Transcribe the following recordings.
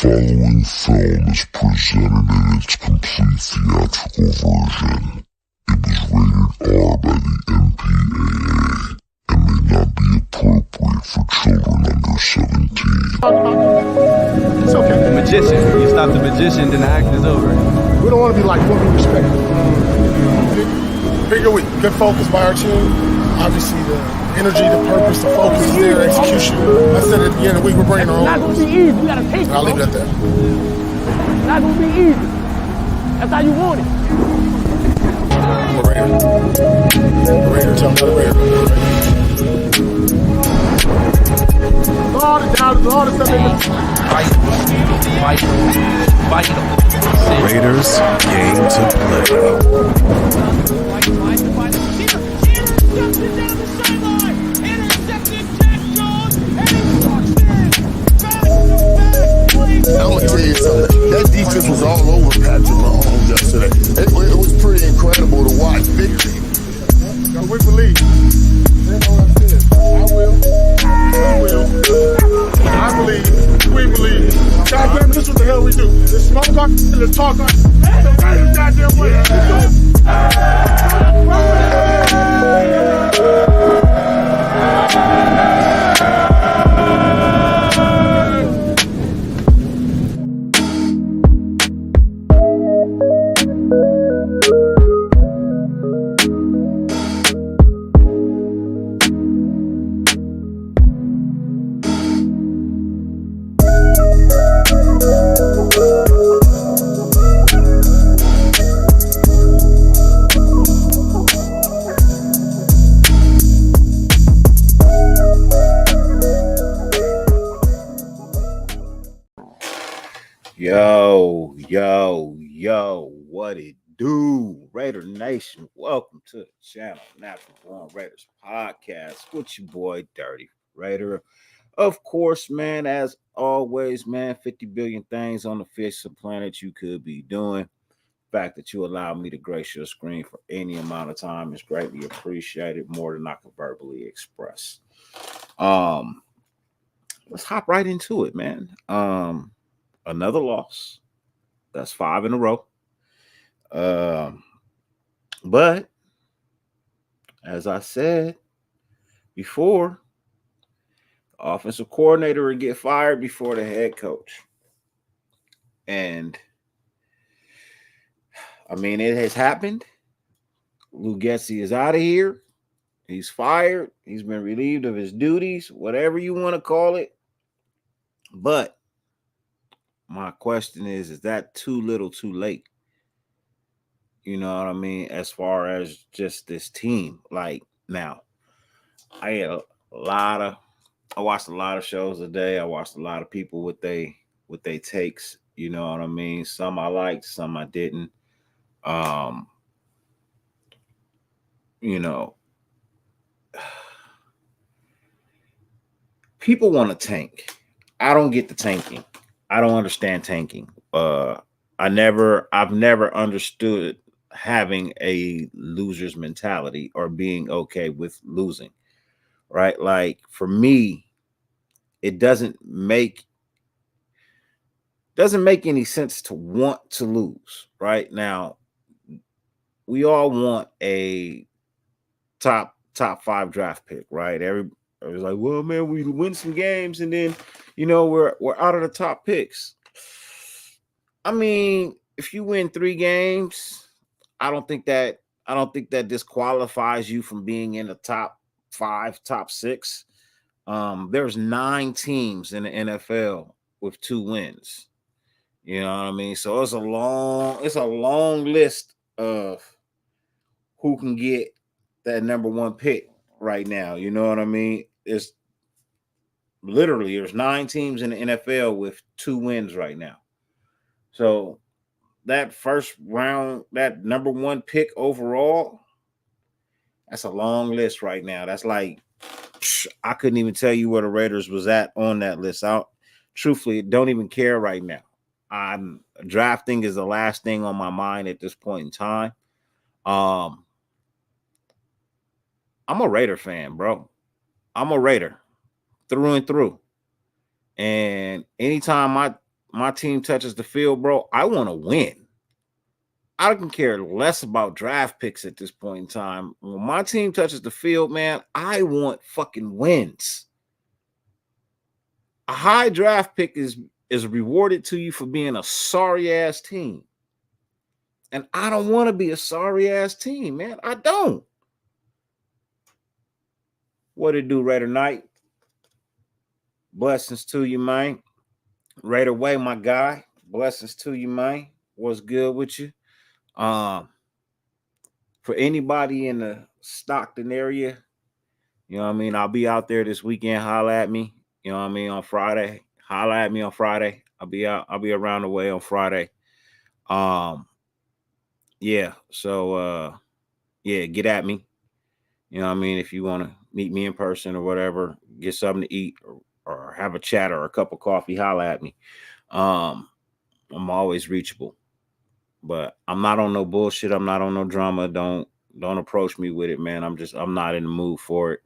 following film is presented in its complete theatrical version. It was rated R by the MPAA and may not be appropriate for children under 17. It's okay. The magician. When you stop the magician, then the act is over. We don't want to be like what we respect. Bigger week. Good focus by our team. Obviously, the energy, the purpose, the focus is there, execution. I said at the end of the week, we're bringing our own. It's not going to be easy. We got to take it. I'll leave it at that. It's not going to be easy. That's how you want it. I'm a Raider. Tell me the Raider. All the doubters, all the stuff they Raiders game to play. I'm gonna tell you something. That defense was all over Patrick Mahomes yesterday. It was pretty incredible to watch. Victory. We believe. They know what I said. I will. We will. I believe. We believe. Goddamn, this is what the hell we do. Let's smoke on, let's talk on. The Raiders goddamn way. Yo, what it do? Raider Nation, welcome to the channel, Natural Born Raiders Podcast with your boy, Dirty Raider. Of course, man, as always, man, 50 billion things on the face of the planet you could be doing. The fact that you allow me to grace your screen for any amount of time is greatly appreciated, more than I can verbally express. Let's hop right into it, man. Another loss. That's 5 in a row. But as I said before, the offensive coordinator would get fired before the head coach. And I mean, it has happened. Getsy is out of here. He's fired. He's been relieved of his duties, whatever you want to call it. But my question is that too little too late? You know what I mean? As far as just this team. Like, now, I watched a lot of shows today. I watched a lot of people with they takes, you know what I mean? Some I liked, some I didn't. You know, people want to tank. I don't get the tanking. I don't understand tanking. I've never understood having a loser's mentality or being okay with losing, right? Like, for me, it doesn't make any sense to want to lose. Right now, we all want a top 5 draft pick, right? Everybody's like, well, man, we win some games and then, you know, we're out of the top picks. I mean, if you win 3 games, I don't think that disqualifies you from being in the top 5, top 6. There's 9 teams in the NFL with 2 wins. You know what I mean? So it's a long list of who can get that number 1 pick right now. You know what I mean? There's 9 teams in the NFL with 2 wins right now. So that first round, that number 1 pick overall, that's a long list right now. That's like, I couldn't even tell you where the Raiders was at on that list. Truthfully, don't even care right now. Drafting is the last thing on my mind at this point in time. I'm a Raider fan, bro. I'm a Raider through and through. And anytime my team touches the field, bro, I want to win. I can care less about draft picks at this point in time. When my team touches the field, man, I want fucking wins. A high draft pick is rewarded to you for being a sorry ass team. And I don't want to be a sorry ass team, man. I don't. What it do, Raider Knight? Blessings to you, man. Raider Way, my guy. Blessings to you, man. What's good with you? For anybody in the Stockton area, you know what I mean? I'll be out there this weekend. Holla at me. You know what I mean? On Friday. Holla at me on Friday. I'll be around the way on Friday. Yeah. So yeah, get at me. You know what I mean? If you want to meet me in person or whatever, get something to eat or have a chat or a cup of coffee, holla at me. I'm always reachable. But I'm not on no bullshit. I'm not on no drama. Don't approach me with it, man. I'm not in the mood for it.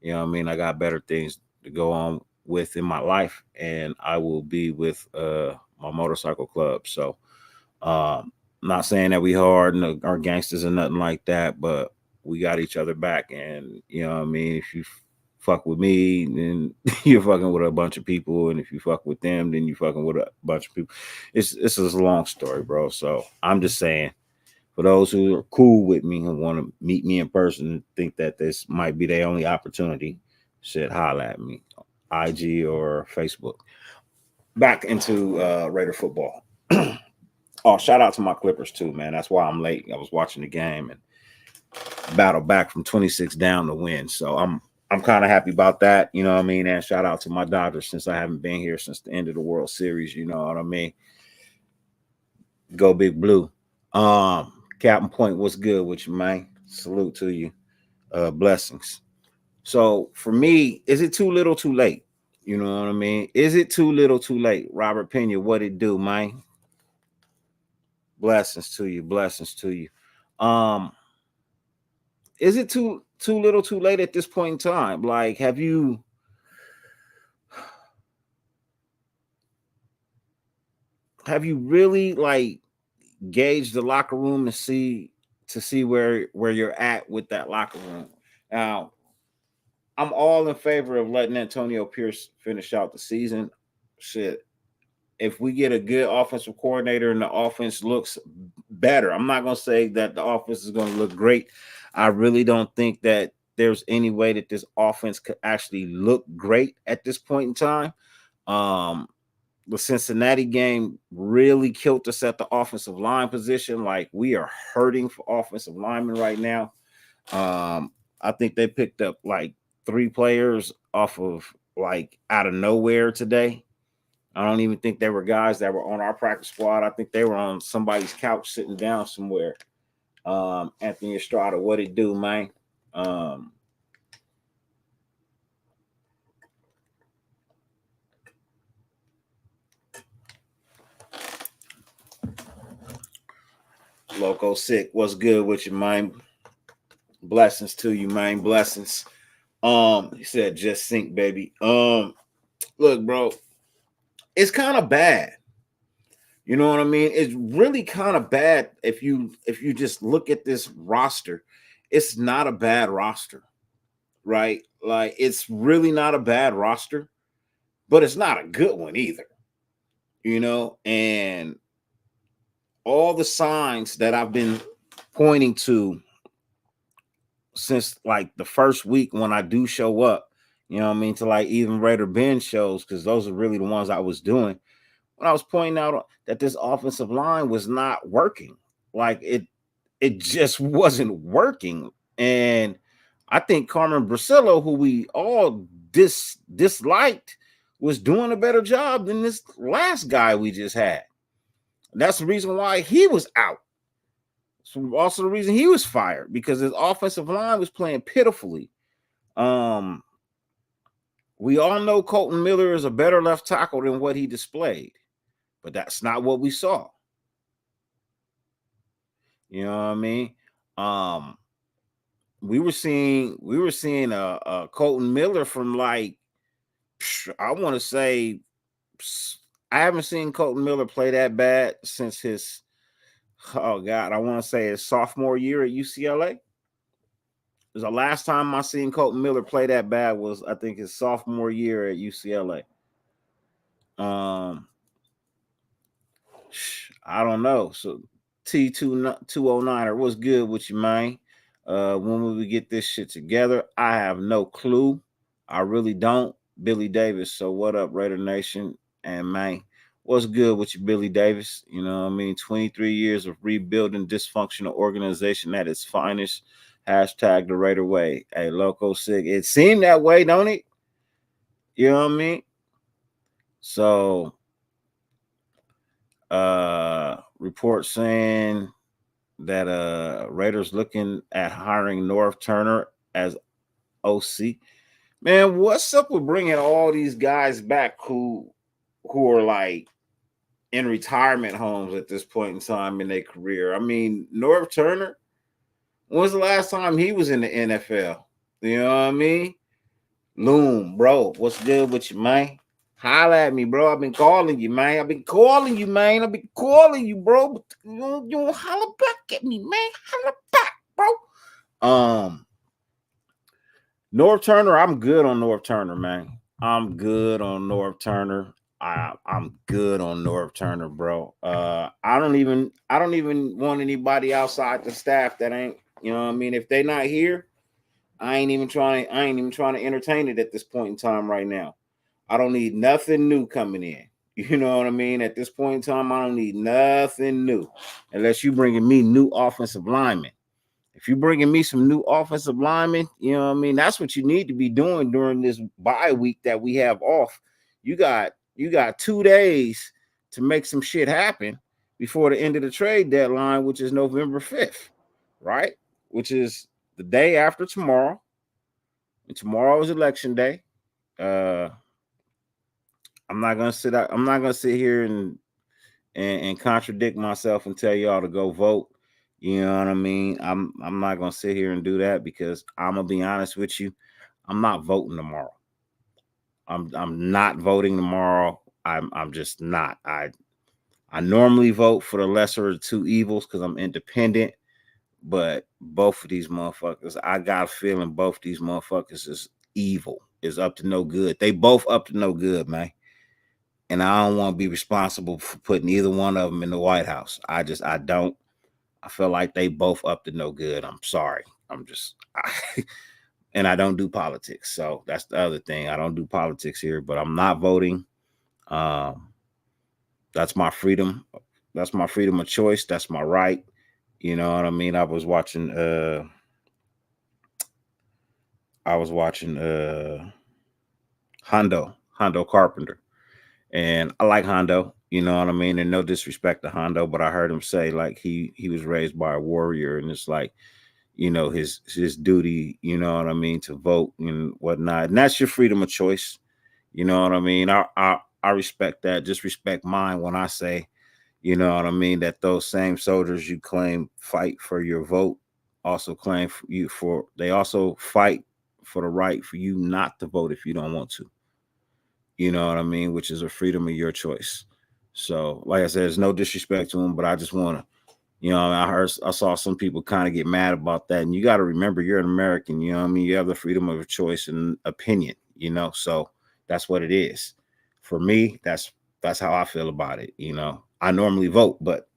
You know what I mean? I got better things to go on with in my life, and I will be with my motorcycle club. So not saying that we hard and our gangsters or nothing like that, but we got each other back. And you know what I mean? If you fuck with me, then you're fucking with a bunch of people, and if you fuck with them, then you fucking with a bunch of people. This is a long story, bro. So I'm just saying, for those who are cool with me and want to meet me in person and think that this might be their only opportunity, shit, holla at me, IG or Facebook. Back into Raider football. Oh, shout out to my Clippers too, man. That's why I'm late. I was watching the game and battled back from 26 down to win. So I'm kind of happy about that. You know what I mean? And shout out to my Dodgers since I haven't been here since the end of the World Series. You know what I mean? Go Big Blue. Captain Point, what's good with you, man? Salute to you. Blessings. So for me, is it too little too late? You know what I mean? Is it too little too late? Robert Pena, what it do, man? Blessings to you. Blessings to you. Is it too little too late at this point in time? Like, have you really like gauged the locker room to see where you're at with that locker room? Now, I'm all in favor of letting Antonio Pierce finish out the season. Shit, if we get a good offensive coordinator and the offense looks better, I'm not going to say that the offense is going to look great. I really don't think that there's any way that this offense could actually look great at this point in time. The Cincinnati game really killed us at the offensive line position. Like, we are hurting for offensive linemen right now. I think they picked up like 3 players off of like out of nowhere today. I don't even think they were guys that were on our practice squad. I think they were on somebody's couch sitting down somewhere. Anthony Estrada, what it do, man? Loco Sick, what's good with you, man? Blessings to you, man. Blessings. He said just sync, baby. Look, bro, it's kind of bad. You know what I mean? It's really kind of bad if you just look at this roster. It's not a bad roster, right? Like, it's really not a bad roster, but it's not a good one either. You know, and all the signs that I've been pointing to since like the first week when I do show up, you know what I mean, to like even Raider Ben shows, because those are really the ones I was doing. When I was pointing out that this offensive line was not working, like it just wasn't working. And I think Carmen Brasillo, who we all disliked, was doing a better job than this last guy we just had. That's the reason why he was out. So also the reason he was fired, because his offensive line was playing pitifully. We all know Colton Miller is a better left tackle than what he displayed, but that's not what we saw. You know what I mean? We were seeing a Colton Miller from like, I want to say I haven't seen Colton Miller play that bad since his, oh God, I want to say his sophomore year at UCLA. The last time I seen Colton Miller play that bad was, I think, his sophomore year at UCLA. I don't know. So T209er, what's good with you, man? When will we get this shit together? I have no clue. I really don't. Billy Davis. So what up, Raider Nation? And man, what's good with you, Billy Davis? You know what I mean? 23 years of rebuilding dysfunctional organization at its finest. Hashtag the Raider way. Hey, Loco Sick. It seemed that way, don't it? You know what I mean? So report saying that Raiders looking at hiring North Turner as OC. Man, what's up with bringing all these guys back who are like in retirement homes at this point in time in their career? I mean, North Turner, when was the last time he was in the NFL? You know what I mean? Loom, bro, what's good with you, man? Holla at me, bro. I've been calling you, man. I've been calling you, bro. You don't holler back at me, man. Holler back, bro. North Turner, I'm good on North Turner, man. I'm good on North Turner. I'm good on North Turner, bro. I don't even want anybody outside the staff that ain't, you know what I mean? If they not here, I ain't even trying to entertain it at this point in time right now. I don't need nothing new coming in. You know what I mean? At this point in time, I don't need nothing new unless you bringing me new offensive linemen. If you're bringing me some new offensive linemen, you know what I mean? That's what you need to be doing during this bye week that we have off. You got 2 days to make some shit happen before the end of the trade deadline, which is November 5th, right? Which is the day after tomorrow. And tomorrow is election day. I'm not gonna sit here and contradict myself and tell y'all to go vote. You know what I mean? I'm not gonna sit here and do that because I'm gonna be honest with you. I'm not voting tomorrow. I'm not voting tomorrow. I'm just not. I normally vote for the lesser of the two evils because I'm independent. But both of these motherfuckers, I got a feeling both these motherfuckers is evil, is up to no good. They both up to no good, man. And I don't want to be responsible for putting either one of them in the White House. I don't. I feel like they both up to no good. I'm sorry. And I don't do politics. So that's the other thing. I don't do politics here, but I'm not voting. That's my freedom. That's my freedom of choice. That's my right. You know what I mean? I was watching Hondo Carpenter. And I like Hondo, you know what I mean? And no disrespect to Hondo, but I heard him say like he was raised by a warrior, and it's like, you know, his duty, you know what I mean, to vote and whatnot. And that's your freedom of choice. You know what I mean? I respect that. Just respect mine when I say, you know what I mean, that those same soldiers you claim fight for your vote also claim for you for they also fight for the right for you not to vote if you don't want to. You know what I mean? Which is a freedom of your choice. So, like I said, there's no disrespect to them, but I just want to, you know, I saw some people kind of get mad about that. And you got to remember, you're an American. You know what I mean? You have the freedom of choice and opinion, you know? So that's what it is. For me, that's how I feel about it. You know, I normally vote, but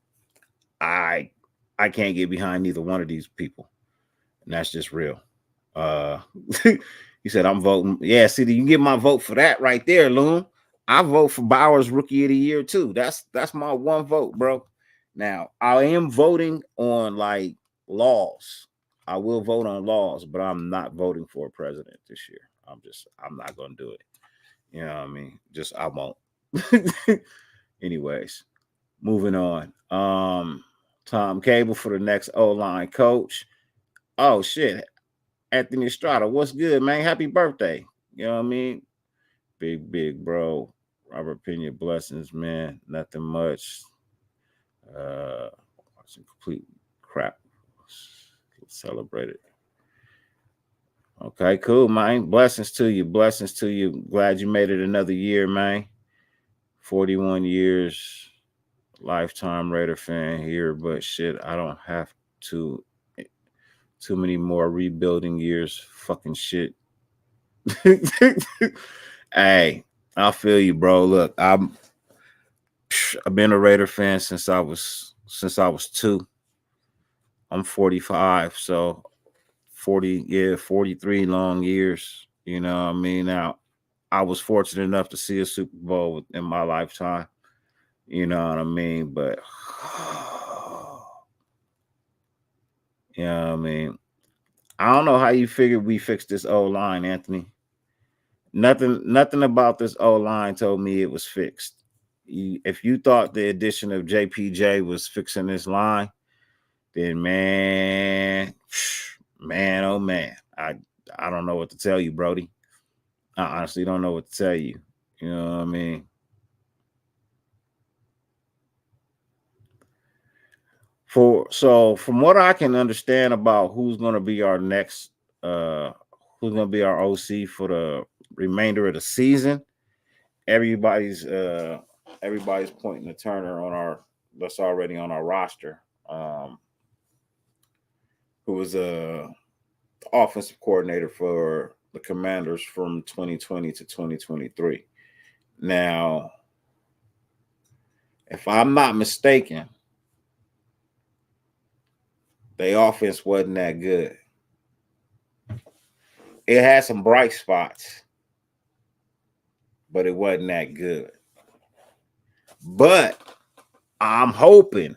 I can't get behind neither one of these people. And that's just real. He said, I'm voting. Yeah, see, you can get my vote for that right there, Loon. I vote for Bowers Rookie of the Year, too. That's my one vote, bro. Now, I am voting on like laws. I will vote on laws, but I'm not voting for a president this year. I'm not gonna do it. You know what I mean? Just I won't. Anyways, moving on. Tom Cable for the next O-line coach. Oh shit. Anthony Estrada, what's good, man? Happy birthday. You know what I mean? Big bro. Robert Pena, blessings, man. Nothing much. Some complete crap. Celebrate it. Okay, cool, man. Blessings to you. Glad you made it another year, man. 41 years, lifetime Raider fan here, but shit, I don't have to. Too many more rebuilding years. Fucking shit. Hey, I feel you, bro. Look, I've been a Raider fan since I was 2. I'm 45, so 43 long years. You know what I mean? Now, I was fortunate enough to see a Super Bowl in my lifetime. You know what I mean? But you know what I mean? I don't know how you figured we fixed this O line, Anthony. Nothing about this O line told me it was fixed. If you thought the addition of JPJ was fixing this line, then man, oh man, I don't know what to tell you, Brody. I honestly don't know what to tell you. You know what I mean? From what I can understand about who's going to be our next, who's going to be our OC for the remainder of the season, everybody's pointing to Turner on our that's already on our roster, who was a offensive coordinator for the Commanders from 2020 to 2023. Now, if I'm not mistaken, the offense wasn't that good. It had some bright spots, but it wasn't that good. But I'm hoping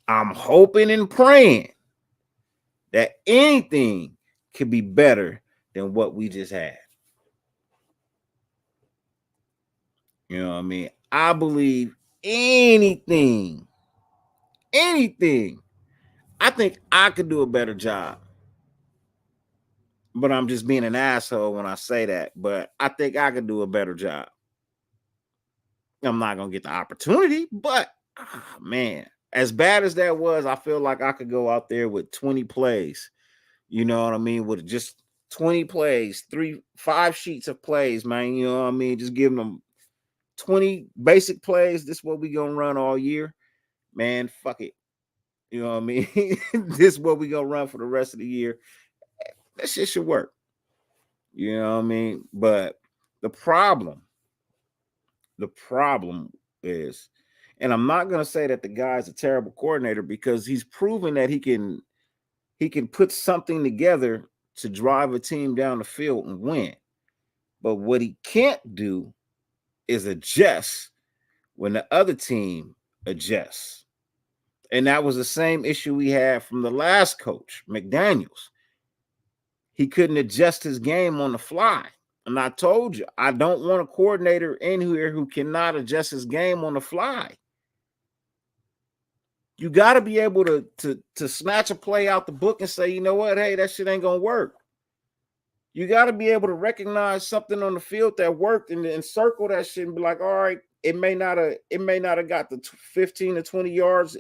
and praying that anything could be better than what we just had. You know what I mean? I believe anything. I think I could do a better job. But I'm just being an asshole when I say that. But I think I could do a better job. I'm not going to get the opportunity, but man, as bad as that was, I feel like I could go out there with 20 plays. You know what I mean? With just 20 plays, 5 sheets of plays, man. You know what I mean? Just giving them 20 basic plays. This is what we going to run all year. Man, fuck it. You know what I mean? This is what we going to run for the rest of the year. That shit should work. You know what I mean? But the problem is, and I'm not going to say that the guy's a terrible coordinator because he's proven that he can put something together to drive a team down the field and win. But what he can't do is adjust when the other team adjusts. And that was the same issue we had from the last coach, McDaniels. He couldn't adjust his game on the fly. And I told you, I don't want a coordinator in here who cannot adjust his game on the fly. You got to be able to snatch a play out the book and say, you know what, hey, that shit ain't going to work. You got to be able to recognize something on the field that worked and circle that shit and be like, all right, it may not have got the 15 to 20 yards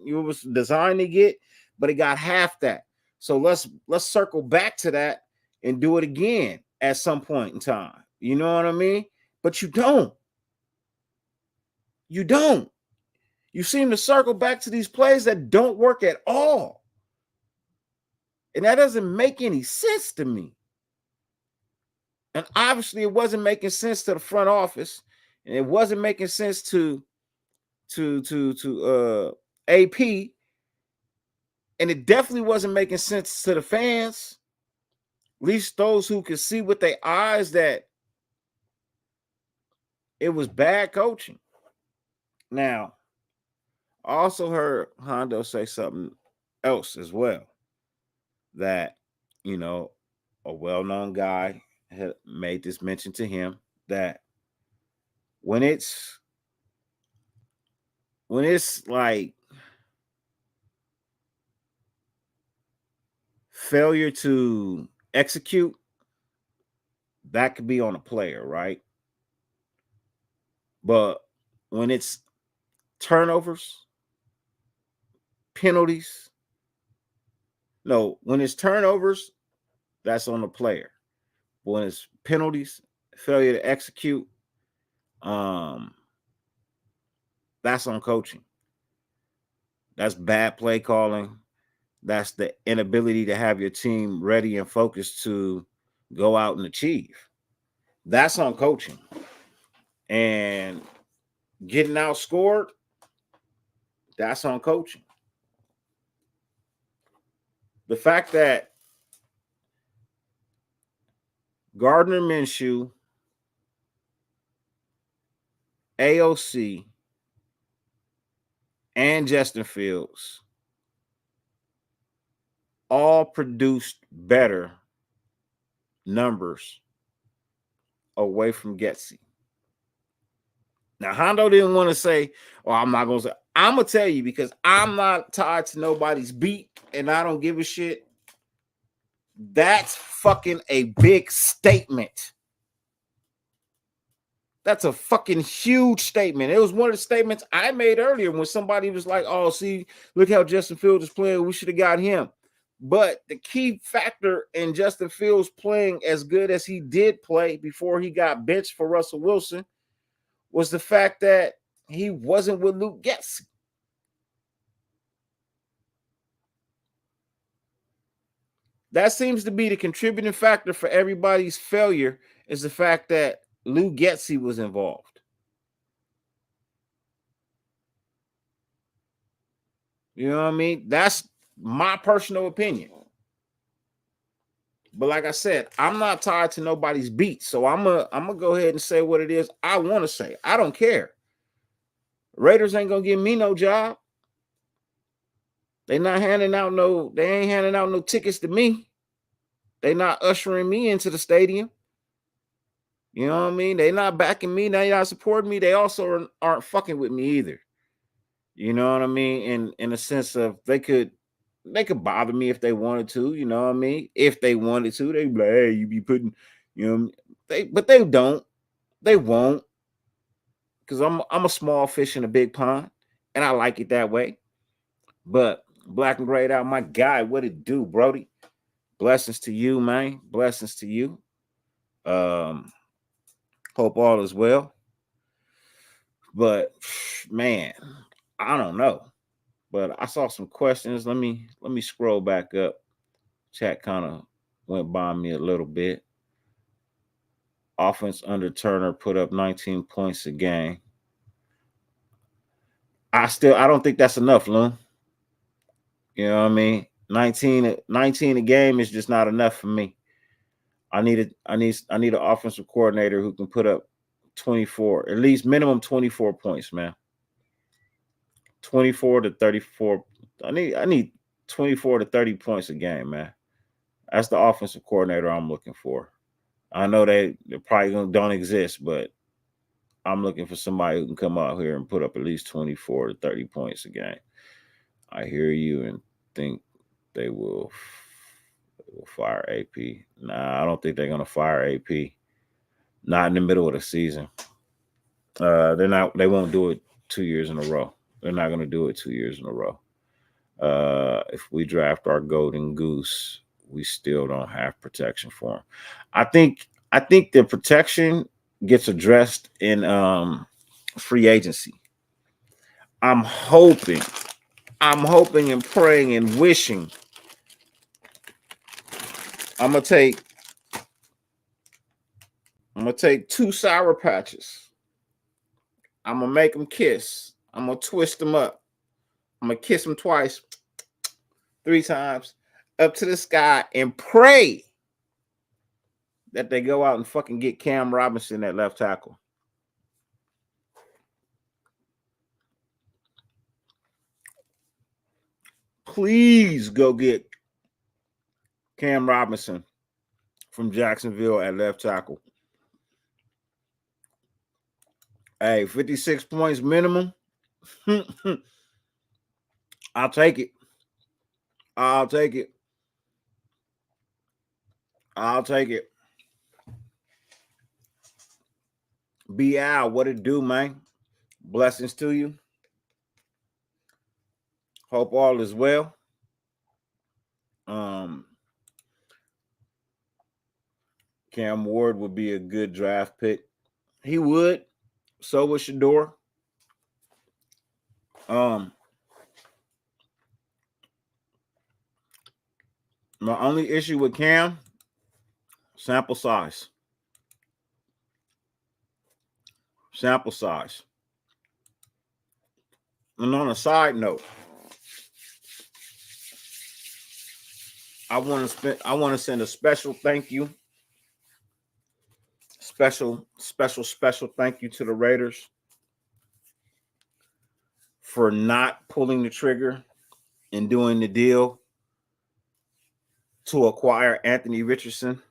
it was designed to get, but it got half that. So let's circle back to that and do it again at some point in time. You know what I mean? But you don't. You seem to circle back to these plays that don't work at all. And that doesn't make any sense to me. And obviously it wasn't making sense to the front office, and it wasn't making sense to AP, and it definitely wasn't making sense to the fans, at least those who could see with their eyes that it was bad coaching. Now, I also heard Hondo say something else as well, that, you know, a well-known guy had made this mention to him that when it's like failure to execute, that could be on a player, right? But when it's turnovers, penalties, when it's turnovers, that's on the player. But when it's penalties, failure to execute, That's on coaching. That's bad play calling. That's the inability to have your team ready and focused to go out and achieve. That's on coaching. And getting outscored, that's on coaching. The fact that Gardner Minshew, AOC, and Justin Fields all produced better numbers away from Getsy. Now, Hondo didn't want to say, "Oh, I'm not going to say." I'm going to tell you because I'm not tied to nobody's beat and I don't give a shit. That's fucking a big statement. That's a fucking huge statement. It was one of the statements I made earlier when somebody was like, "Oh, see, look how Justin Fields is playing. We should have got him." But the key factor in Justin Fields playing as good as he did play before he got benched for Russell Wilson was the fact that he wasn't with Luke Getsy. That seems to be the contributing factor for everybody's failure is the fact that Luke Getsy was involved. You know what I mean? That's my personal opinion. But like I said, I'm not tied to nobody's beat. So I'm gonna go ahead and say what it is I want to say. I don't care. Raiders ain't gonna give me no job. They ain't handing out no tickets to me. They not ushering me into the stadium. You know what I mean? They not backing me. They not supporting me. They also aren't fucking with me either. You know what I mean? In a sense of they could bother me if they wanted to, you know what I mean? If they wanted to, they'd be like, "Hey, you be putting, you know," but they don't. They won't. Because I'm a small fish in a big pond, and I like it that way. But black and grayed out, my guy, what it do, Brody? Blessings to you, man. Blessings to you. Hope all is well. But man, I don't know. But I saw some questions. Let me scroll back up. Chat kind of went by me a little bit. Offense under Turner put up 19 points a game. I don't think that's enough, Loon. You know what I mean? 19 a game is just not enough for me. I need an offensive coordinator who can put up 24, at least minimum 24 points, man. 24 to 34. I need 24 to 30 points a game, man. That's the offensive coordinator I'm looking for. I know they probably don't exist, but I'm looking for somebody who can come out here and put up at least 24 to 30 points a game. I hear you and think they will fire AP. Nah, I don't think they're going to fire AP. Not in the middle of the season. They won't do it 2 years in a row. They're not going to do it 2 years in a row. If we draft our golden goose, we still don't have protection for him. I think the protection gets addressed in free agency. I'm hoping and praying and wishing. I'm gonna take 2 Sour Patches. I'm gonna make them kiss. I'm gonna twist them up. I'm gonna kiss them twice, 3 times, up to the sky, and pray that they go out and fucking get Cam Robinson at left tackle. Please go get Cam Robinson from Jacksonville at left tackle. Hey, 56 points minimum. I'll take it. I'll take it. Be out. What it do, man? Blessings to you. Hope all is well. Cam Ward would be a good draft pick. He would, So was Shador. My only issue with Cam, sample size. Sample size. And on a side note, I want to send a special thank you. Special thank you to the Raiders for not pulling the trigger and doing the deal to acquire Anthony Richardson.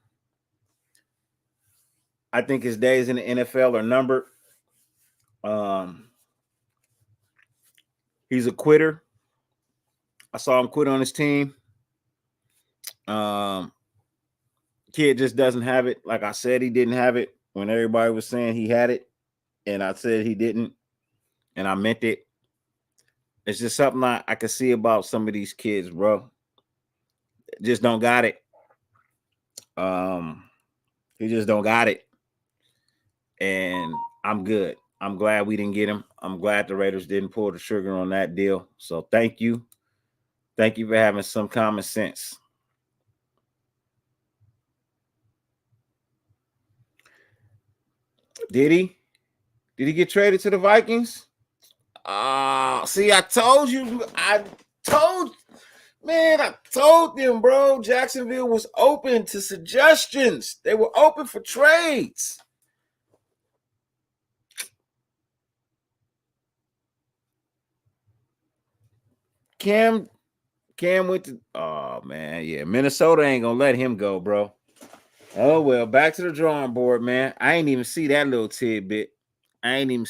I think his days in the NFL are numbered. He's a quitter. I saw him quit on his team. Kid just doesn't have it. Like I said, he didn't have it when everybody was saying he had it, and I said he didn't, and I meant it. It's just something I can see about some of these kids, bro. Just don't got it. He just don't got it. And I'm good. I'm glad we didn't get him. I'm glad the Raiders didn't pull the trigger on that deal. So thank you. Thank you for having some common sense. Did he? Did he get traded to the Vikings? See, I told you. I told them, bro. Jacksonville was open to suggestions. They were open for trades. Cam went to, oh man, yeah. Minnesota ain't gonna let him go, bro. Oh well, back to the drawing board, man. I ain't even see that little tidbit. The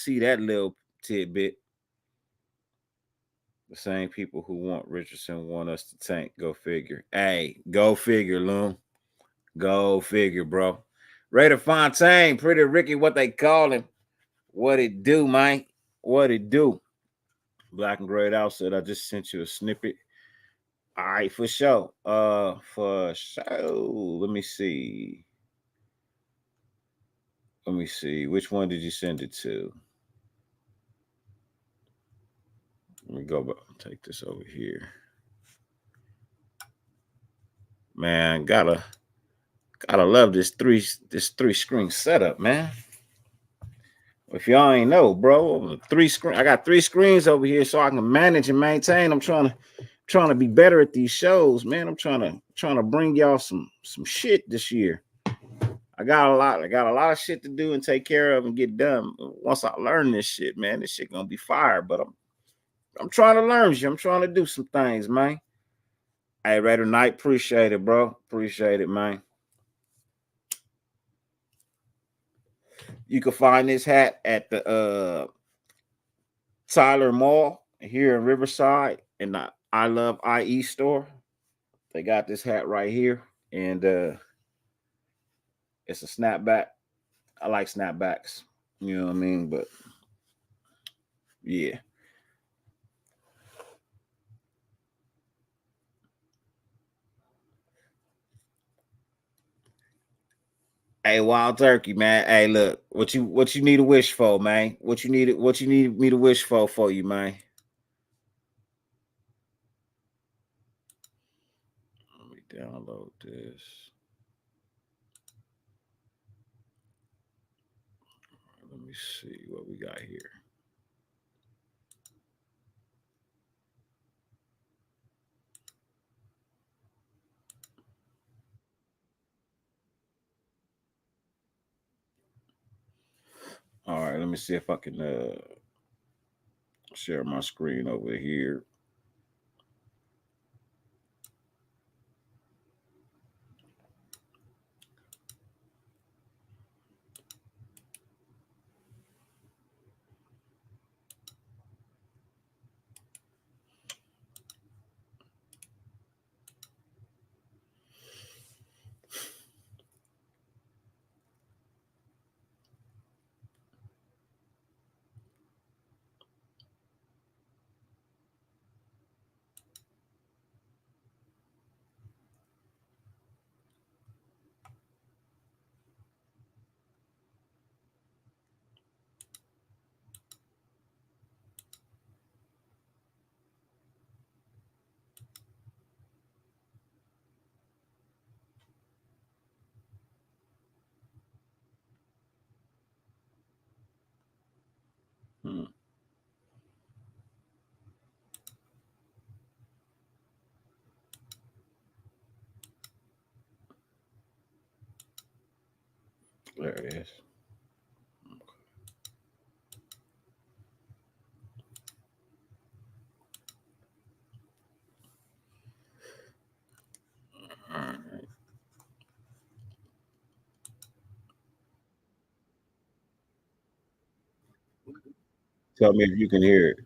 same people who want Richardson want us to tank. Go figure. Hey, go figure, Loom. Go figure, bro. Raider Fontaine, Pretty Ricky, what they call him. What it do, man? What it do? Black and Grayed Out said, I just sent you a snippet. All right, for sure. For sure. Let me see. Which one did you send it to? Let me go back and take this over here. Man, gotta love this three screen setup, man. If y'all ain't know, bro, I got 3 screens over here so I can manage and maintain. I'm trying to be better at these shows, man. I'm trying to bring y'all some shit this year. I got a lot of shit to do and take care of and get done. Once I learn this shit, man, this shit gonna be fire. But I'm trying to learn you. I'm trying to do some things, man. Hey, Raider Knight, appreciate it, bro. Appreciate it, man. You can find this hat at the Tyler Mall here in Riverside in the I Love IE store. They got this hat right here, and it's a snapback. I like snapbacks, you know what I mean? But yeah. Hey, Wild Turkey, man. Hey, look, what you need a wish for, man? What you need me to wish for you, man? Let me download this. Let me see what we got here. All right, let me see if I can share my screen over here. Hmm. There it is. All right. Tell me if you can hear it.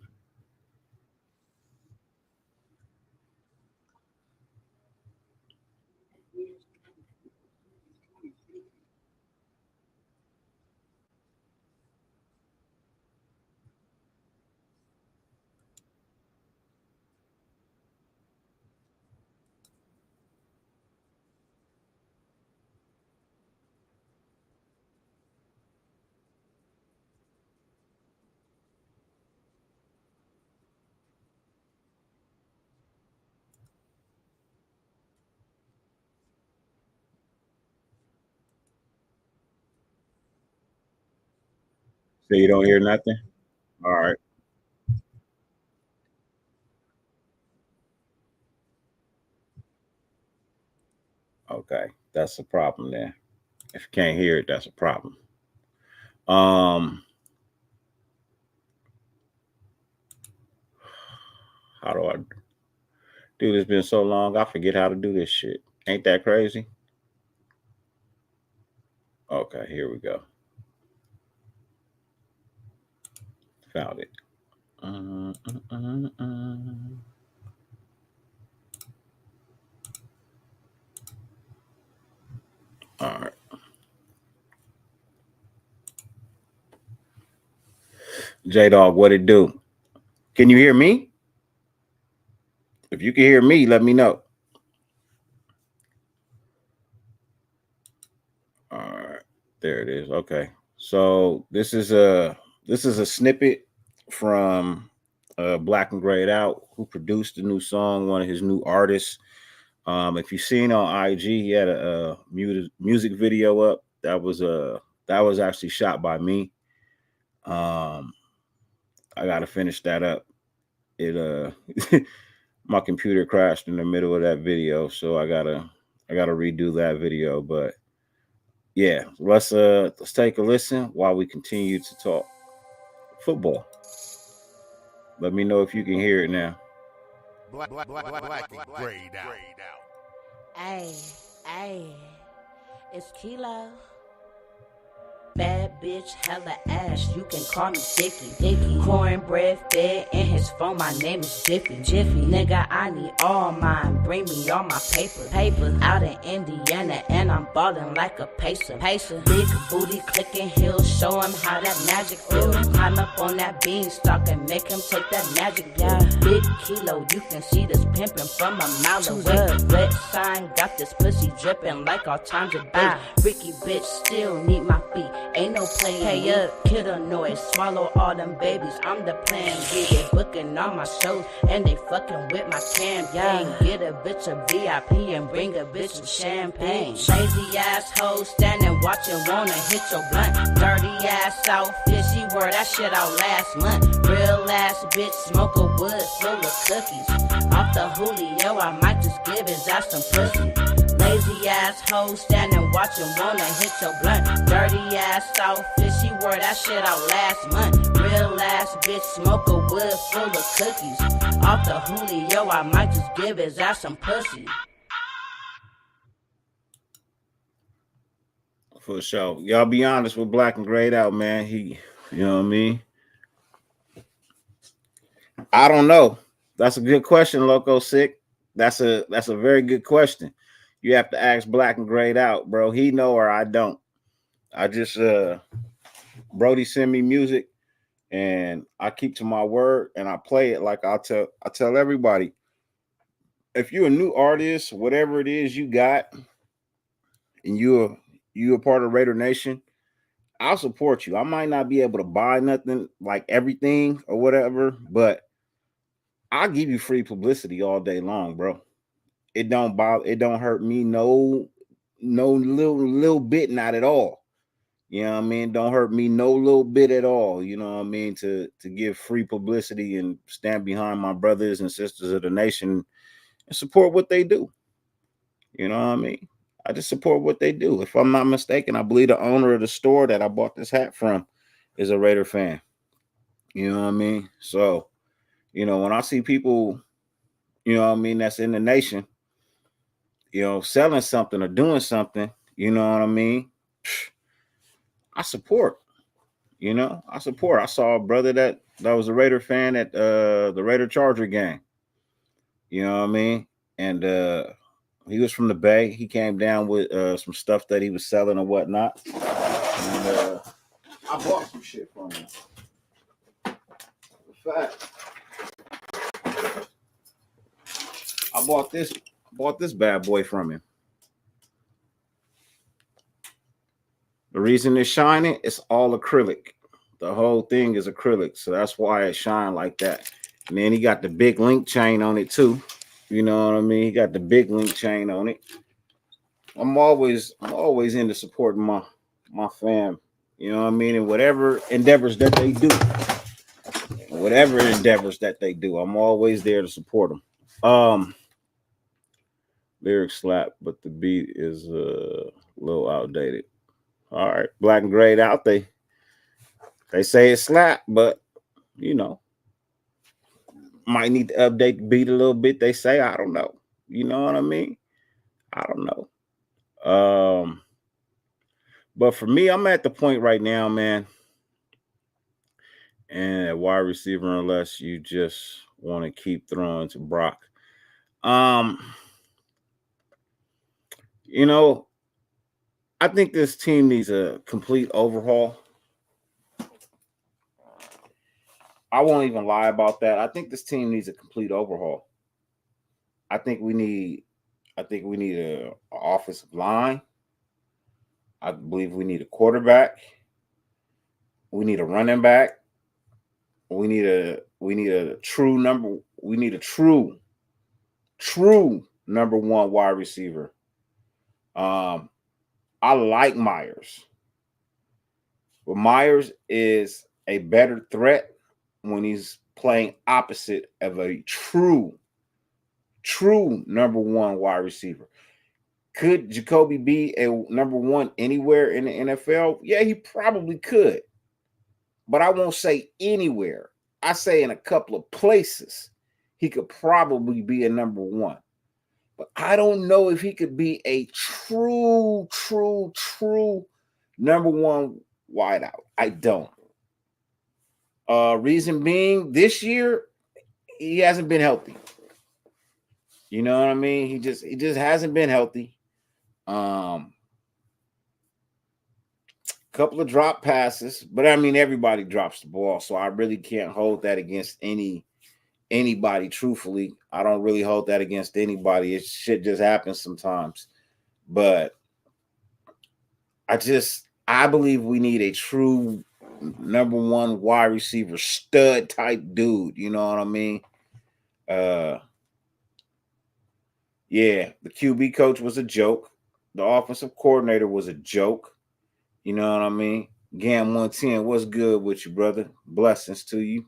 So you don't hear nothing? All right. Okay. That's a problem then. If you can't hear it, that's a problem. Um, how do I dude, it's been so long, I forget how to do this shit. Ain't that crazy? Okay, here we go. Found it. All right. J Dog, what it do? Can you hear me? If you can hear me, let me know. All right. There it is. Okay. So this is a snippet from Black and Grayed Out, who produced the new song, one of his new artists. If you've seen on IG, he had a music video up. That was actually shot by me. Um, I gotta finish that up. It my computer crashed in the middle of that video, so I gotta redo that video. But yeah, let's take a listen while we continue to talk football. Let me know if you can hear it now. Black and grayed out. Ay, ay, it's Kilo. Bad bitch, hella ass, you can call me Dicky. Cornbread fed in his phone, my name is Jiffy. Nigga, I need all mine, bring me all my paper. Out in Indiana, and I'm ballin' like a pacer. Big booty clicking heels, show him how that magic feel. Climb up on that beanstalk and make him take that magic, yeah. Big Kilo, you can see this pimpin' from a mile away. Red sign, got this pussy drippin' like all times of day. Freaky bitch, still need my feet. Ain't no playing. Pay up, kid a noise, swallow all them babies. I'm the plan B. They booking all my shows and they fucking with my campaign. Get a bitch a VIP and bring a bitch some champagne. Lazy ass hoes standing watching, wanna hit your blunt. Dirty ass outfit, she wore that shit out last month. Real ass bitch, smoke a wood full of cookies. Off the Julio, I might just give his ass some pussy. Lazy ass hoe standing watching, wanna hit your blunt. Dirty ass outfit, she wore that shit out last month. Real ass bitch, smoke a wood full of cookies. Off the Julio, I might just give his ass some pussy. For sure. Y'all be honest with Black and Grayed Out, man. You know what I mean? I don't know. That's a good question, Loco Sick. That's a very good question. You have to ask Black and Grayed Out, bro. He know or I don't. I just Brody send me music and I keep to my word and I play it like I tell everybody. If you're a new artist, whatever it is you got, and you're a part of Raider Nation, I'll support you. I might not be able to buy nothing like everything or whatever, but I'll give you free publicity all day long, bro. It don't bother, it don't hurt me no little bit, not at all. You know what I mean? Don't hurt me no little bit at all. You know what I mean? To give free publicity and stand behind my brothers and sisters of the nation and support what they do. You know what I mean? I just support what they do. If I'm not mistaken, I believe the owner of the store that I bought this hat from is a Raider fan. You know what I mean? So, when I see people, that's in the nation, selling something or doing something, you know what I mean? I support. I support. I saw a brother that was a Raider fan at the Raider Charger game. You know what I mean? And he was from the Bay. He came down with some stuff that he was selling or whatnot. And I bought some shit from him. In fact, I bought this bad boy from him. The reason it's shining, it's all acrylic. The whole thing is acrylic, so that's why it shine like that. And then he got the big link chain on it too. You know what I mean? He got the big link chain on it. I'm always into supporting my fam. You know what I mean? And whatever endeavors that they do, I'm always there to support them. Lyrics slap, but the beat is a little outdated. All right, Black and Grayed Out. They say it slap, but might need to update the beat a little bit. They say, I don't know. You know what I mean? I don't know. But for me, I'm at the point right now, man. And at wide receiver, unless you just want to keep throwing to Brock. I think this team needs a complete overhaul. I won't even lie about that. I think this team needs a complete overhaul. I think we need a offensive line. I believe we need a quarterback. We need a running back. We need a true number one wide receiver. I like Myers. But Myers is a better threat when he's playing opposite of a true number one wide receiver. Could Jacoby be a number one anywhere in the NFL? Yeah, he probably could. But I won't say anywhere. I say in a couple of places he could probably be a number one. But I don't know if he could be a true number one wideout. I don't. Reason being, this year he hasn't been healthy. You know what I mean? He just hasn't been healthy. Couple of drop passes, but I mean everybody drops the ball, so I really can't hold that against anybody. Truthfully, I don't really hold that against anybody. Shit just happens sometimes, but I believe we need a true number one wide receiver stud type dude. You know what I mean? Yeah, the QB coach was a joke. The offensive coordinator was a joke. You know what I mean? GAM 110, what's good with you, brother? Blessings to you.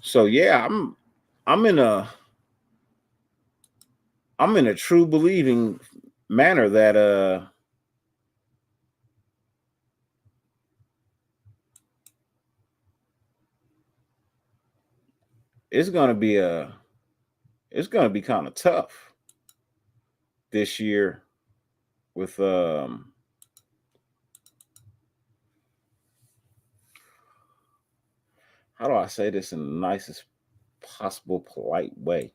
So yeah, I'm in a true believing manner that it's gonna be kind of tough this year with how do I say this in the nicest possible polite way?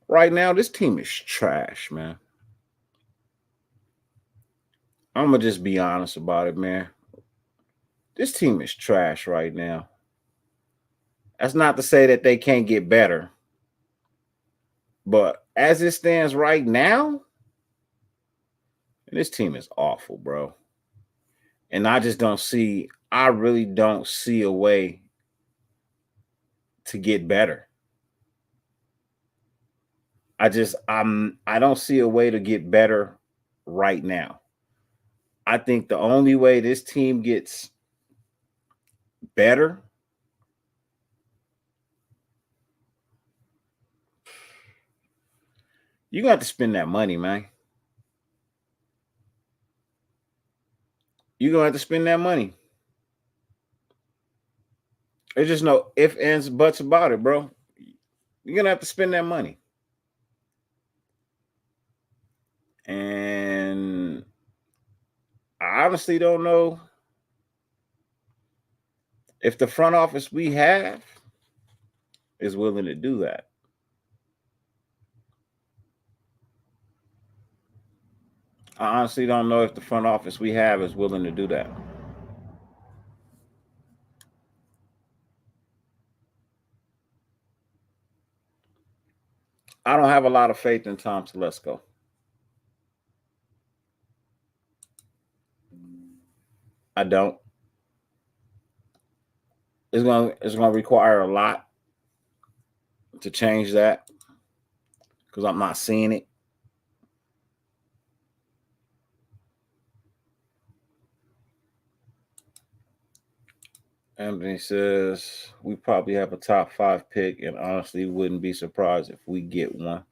Right now, this team is trash, man. I'm gonna just be honest about it, man. This team is trash right now. That's not to say that they can't get better. But as it stands right now, this team is awful, bro. And I really don't see a way to get better. I don't see a way to get better right now. I think the only way this team gets better, you got to spend that money, man. You're gonna have to spend that money. There's just no ifs, ands, buts about it, bro. You're gonna have to spend that money. And I honestly don't know if the front office we have is willing to do that. I honestly don't know if the front office we have is willing to do that. I don't have a lot of faith in Tom Telesco. I don't. It's gonna require a lot to change that because I'm not seeing it. Anthony says we probably have a top 5 pick, and honestly wouldn't be surprised if we get one.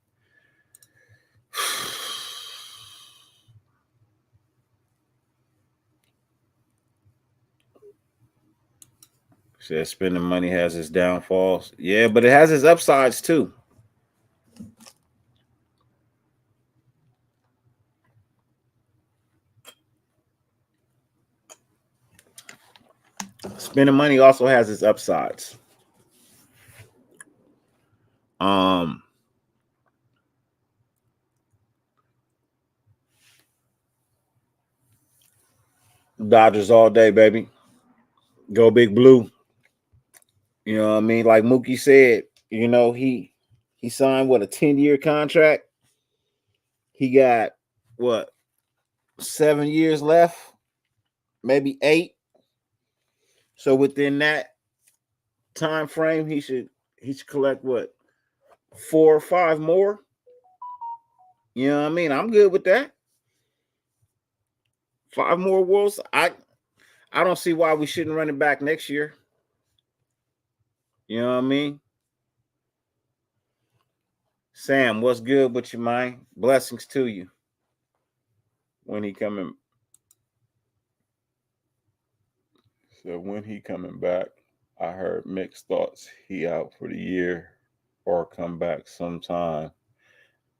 Says spending money has its downfalls. Yeah, but it has its upsides too. Spending money also has its upsides. Dodgers all day, baby. Go Big Blue. You know what I mean? Like Mookie said, he signed what, a 10-year contract. He got what, 7 years left, maybe 8. So within that time frame, he should collect what, 4 or 5 more. You know what I mean? I'm good with that. 5 more Worlds. I don't see why we shouldn't run it back next year. You know what I mean? Sam, what's good with you, man? Blessings to you. When he coming? So when he coming back? I heard mixed thoughts. He out for the year or come back sometime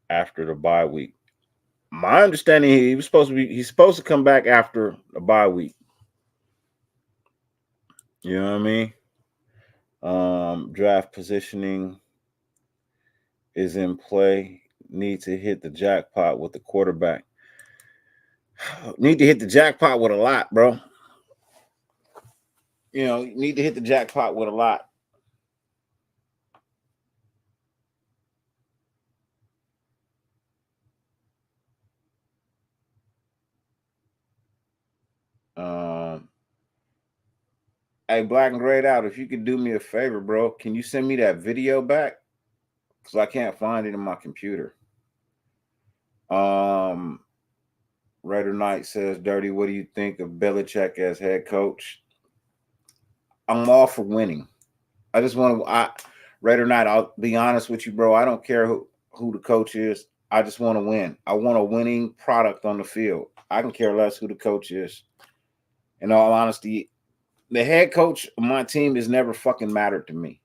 after the bye week. My understanding, he's supposed to come back after the bye week. You know what I mean? Draft positioning is in play. Need to hit the jackpot with the quarterback. Need to hit the jackpot with a lot, bro. You need to hit the jackpot with a lot. Hey, Black and Grayed Out, if you could do me a favor, bro, can you send me that video back? Because I can't find it in my computer. Raider Knight says, Dirty, what do you think of Belichick as head coach? I'm all for winning. I just want to, Raider Knight, I'll be honest with you, bro. I don't care who the coach is. I just want to win. I want a winning product on the field. I can care less who the coach is. In all honesty, the head coach of my team has never fucking mattered to me.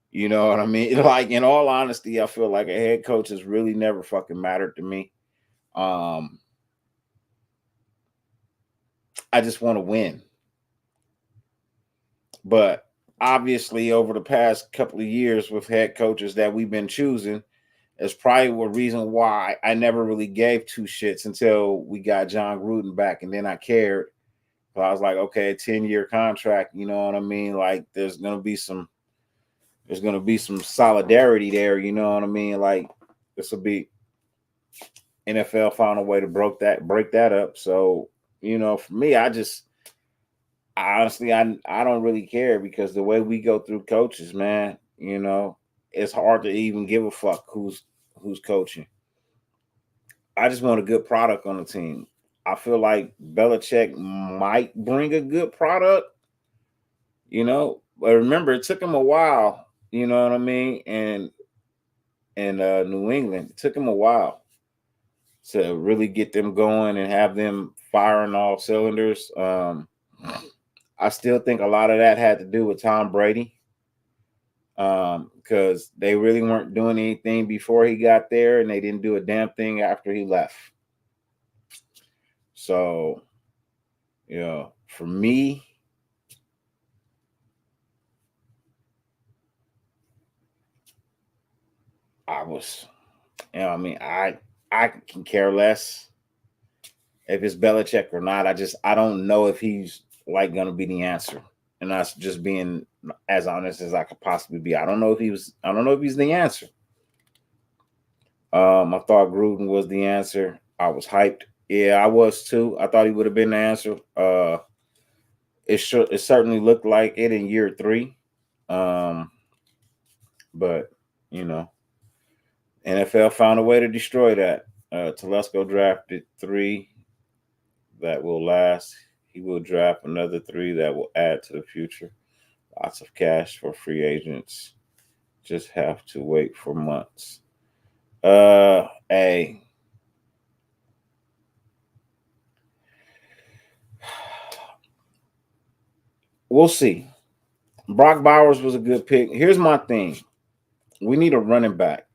You know what I mean? Like, in all honesty, I feel like a head coach has really never fucking mattered to me. I just want to win. But obviously, over the past couple of years with head coaches that we've been choosing, is probably a reason why I never really gave 2 shits until we got John Gruden back, and then I cared. So I was like, okay, a 10-year contract, you know what I mean? Like, there's gonna be some solidarity there, you know what I mean? Like, this will be NFL found a way to break that up. So, for me, honestly, I don't really care, because the way we go through coaches, man, it's hard to even give a fuck who's coaching. I just want a good product on the team. I feel like Belichick might bring a good product, but remember it took him a while, you know what I mean? And New England, it took him a while to really get them going and have them firing all cylinders. I still think a lot of that had to do with Tom Brady, because they really weren't doing anything before he got there, and they didn't do a damn thing after he left. So, for me, I can care less if it's Belichick or not. I don't know if he's like going to be the answer. And that's just being as honest as I could possibly be. I don't know if he's the answer. I thought Gruden was the answer. I was hyped. Yeah, I was too. I thought he would have been the answer. It certainly looked like it in year 3. But NFL found a way to destroy that. Telesco drafted 3 that will last. He will draft another 3 that will add to the future. Lots of cash for free agents. Just have to wait for months. Hey. We'll see. Brock Bowers was a good pick. Here's my thing. We need a running back.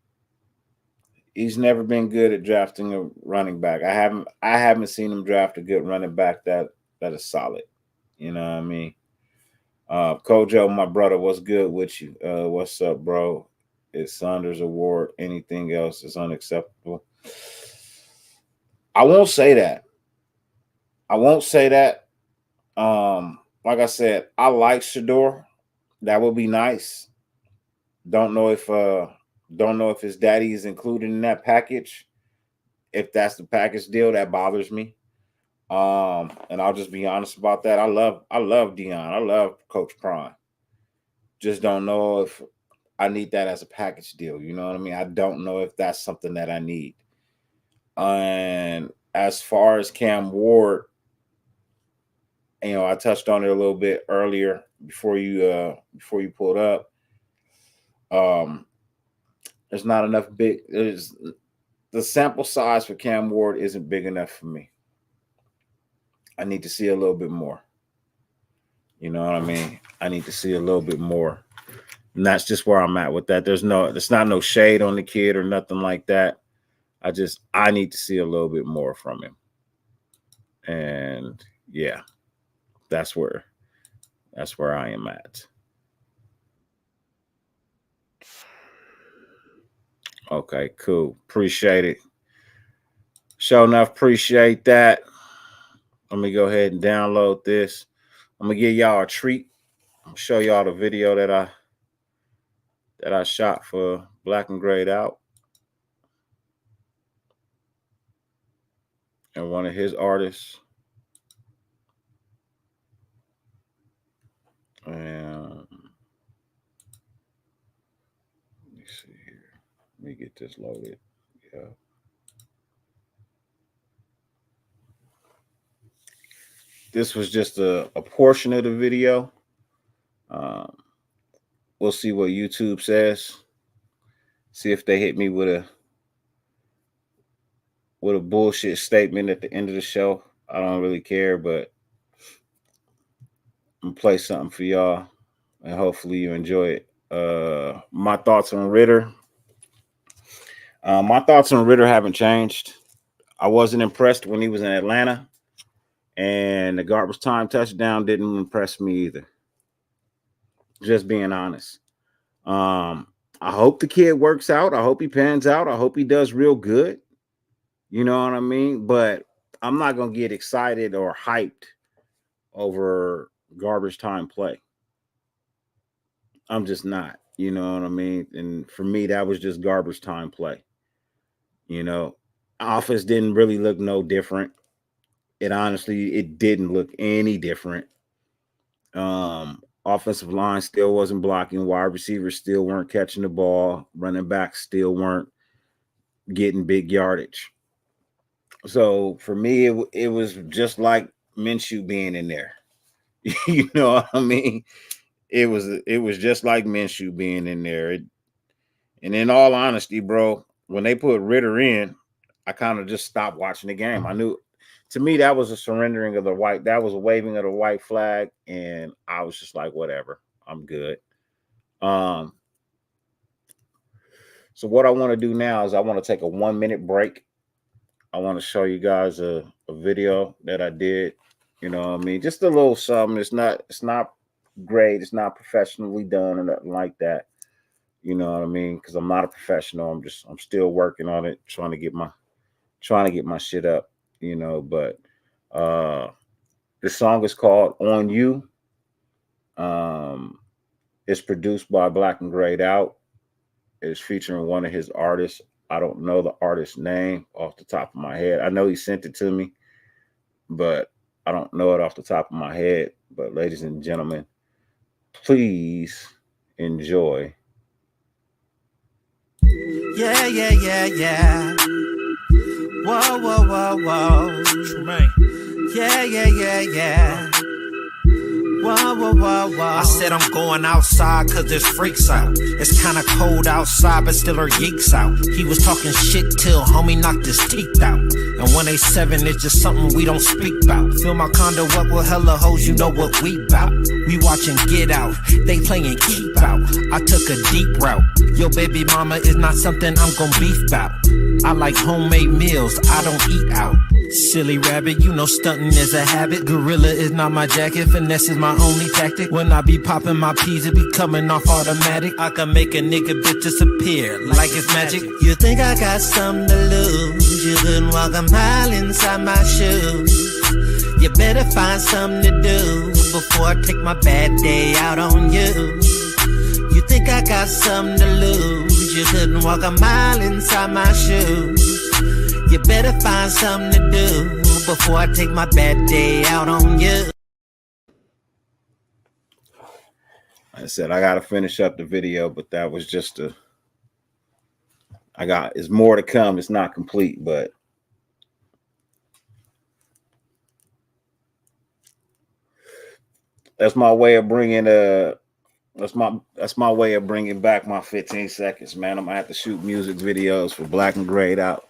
He's never been good at drafting a running back. I haven't seen him draft a good running back that is solid. You know what I mean? Kojo, my brother, what's good with you? What's up, bro? It's Saunders Award. Anything else is unacceptable. I won't say that. Like I said, I like Shador. That would be nice. Don't know if his daddy is included in that package. If that's the package deal, that bothers me. And I'll just be honest about that. I love Dion. I love Coach Prime. Just don't know if I need that as a package deal. You know what I mean? I don't know if that's something that I need. And as far as Cam Ward, I touched on it a little bit earlier before you pulled up. There's not enough the sample size for Cam Ward isn't big enough for me. I need to see a little bit more. You know what I mean? I need to see a little bit more. And that's just where I'm at with that. There's not no shade on the kid or nothing like that. I need to see a little bit more from him. And yeah, that's where I am at. Okay, cool. Appreciate it. Sure enough, appreciate that. Let me go ahead and download this. I'm gonna give y'all a treat. I'm gonna show y'all the video that I shot for Black and Grayed Out. And one of his artists. And let me see here. Let me get this loaded. Yeah. This was just a portion of the video. We'll see what YouTube says. See if they hit me with a bullshit statement at the end of the show. I don't really care, but I'm gonna play something for y'all, and hopefully you enjoy it. My thoughts on Ritter. My thoughts on Ritter haven't changed. I wasn't impressed when he was in Atlanta, and the garbage time touchdown didn't impress me either. Just being honest. I hope the kid works out. I hope he pans out. I hope he does real good. You know what I mean? But I'm not going to get excited or hyped over garbage time play. I'm just not. You know what I mean? And for me, that was just garbage time play. Offense didn't really look no different. It didn't look any different. Offensive line still wasn't blocking. Wide receivers still weren't catching the ball. Running backs still weren't getting big yardage. So for me, it was just like Minshew being in there. You know what I mean? It was just like Minshew being in there. And in all honesty, bro, when they put Ritter in, I kind of just stopped watching the game. I knew, to me, that was a surrendering of the white. That was a waving of the white flag, and I was just like, whatever, I'm good. So what I want to do now is I want to take a 1-minute break. I want to show you guys a video that I did. You know what I mean? Just a little something. It's not great. It's not professionally done or nothing like that. You know what I mean? Because I'm not a professional. I'm still working on it, trying to get my shit up. You know, but this song is called "On You." It's produced by Black and Grayed Out. It's featuring one of his artists. I don't know the artist's name off the top of my head. I know he sent it to me, but I don't know it off the top of my head. But ladies and gentlemen, please enjoy. Yeah, yeah, yeah, yeah. Whoa, whoa, whoa, whoa. Tremaine. Yeah, yeah, yeah, yeah. Whoa, whoa, whoa, whoa. I said I'm going outside cause there's freaks out. It's kinda cold outside but still her geeks out. He was talking shit till homie knocked his teeth out. And 187 is just something we don't speak about. Fill my condo up with hella hoes, you know what we bout. We watching Get Out, they playing Keep Out. I took a deep route. Yo baby mama is not something I'm gon' beef bout. I like homemade meals, I don't eat out. Silly rabbit, you know stunting is a habit. Gorilla is not my jacket, finesse is my only tactic. When I be popping my peas, it be coming off automatic. I can make a nigga bitch disappear like it's magic. You think I got something to lose? You couldn't walk a mile inside my shoes. You better find something to do before I take my bad day out on you. You think I got something to lose? You couldn't walk a mile inside my shoes. You better find something to do before I take my bad day out on you. Like I said, I got to finish up the video, but that was just it's more to come. It's not complete, but that's my way of bringing that's my way of bringing back my 15 seconds, man. I'm gonna have to shoot music videos for Black and Grayed Out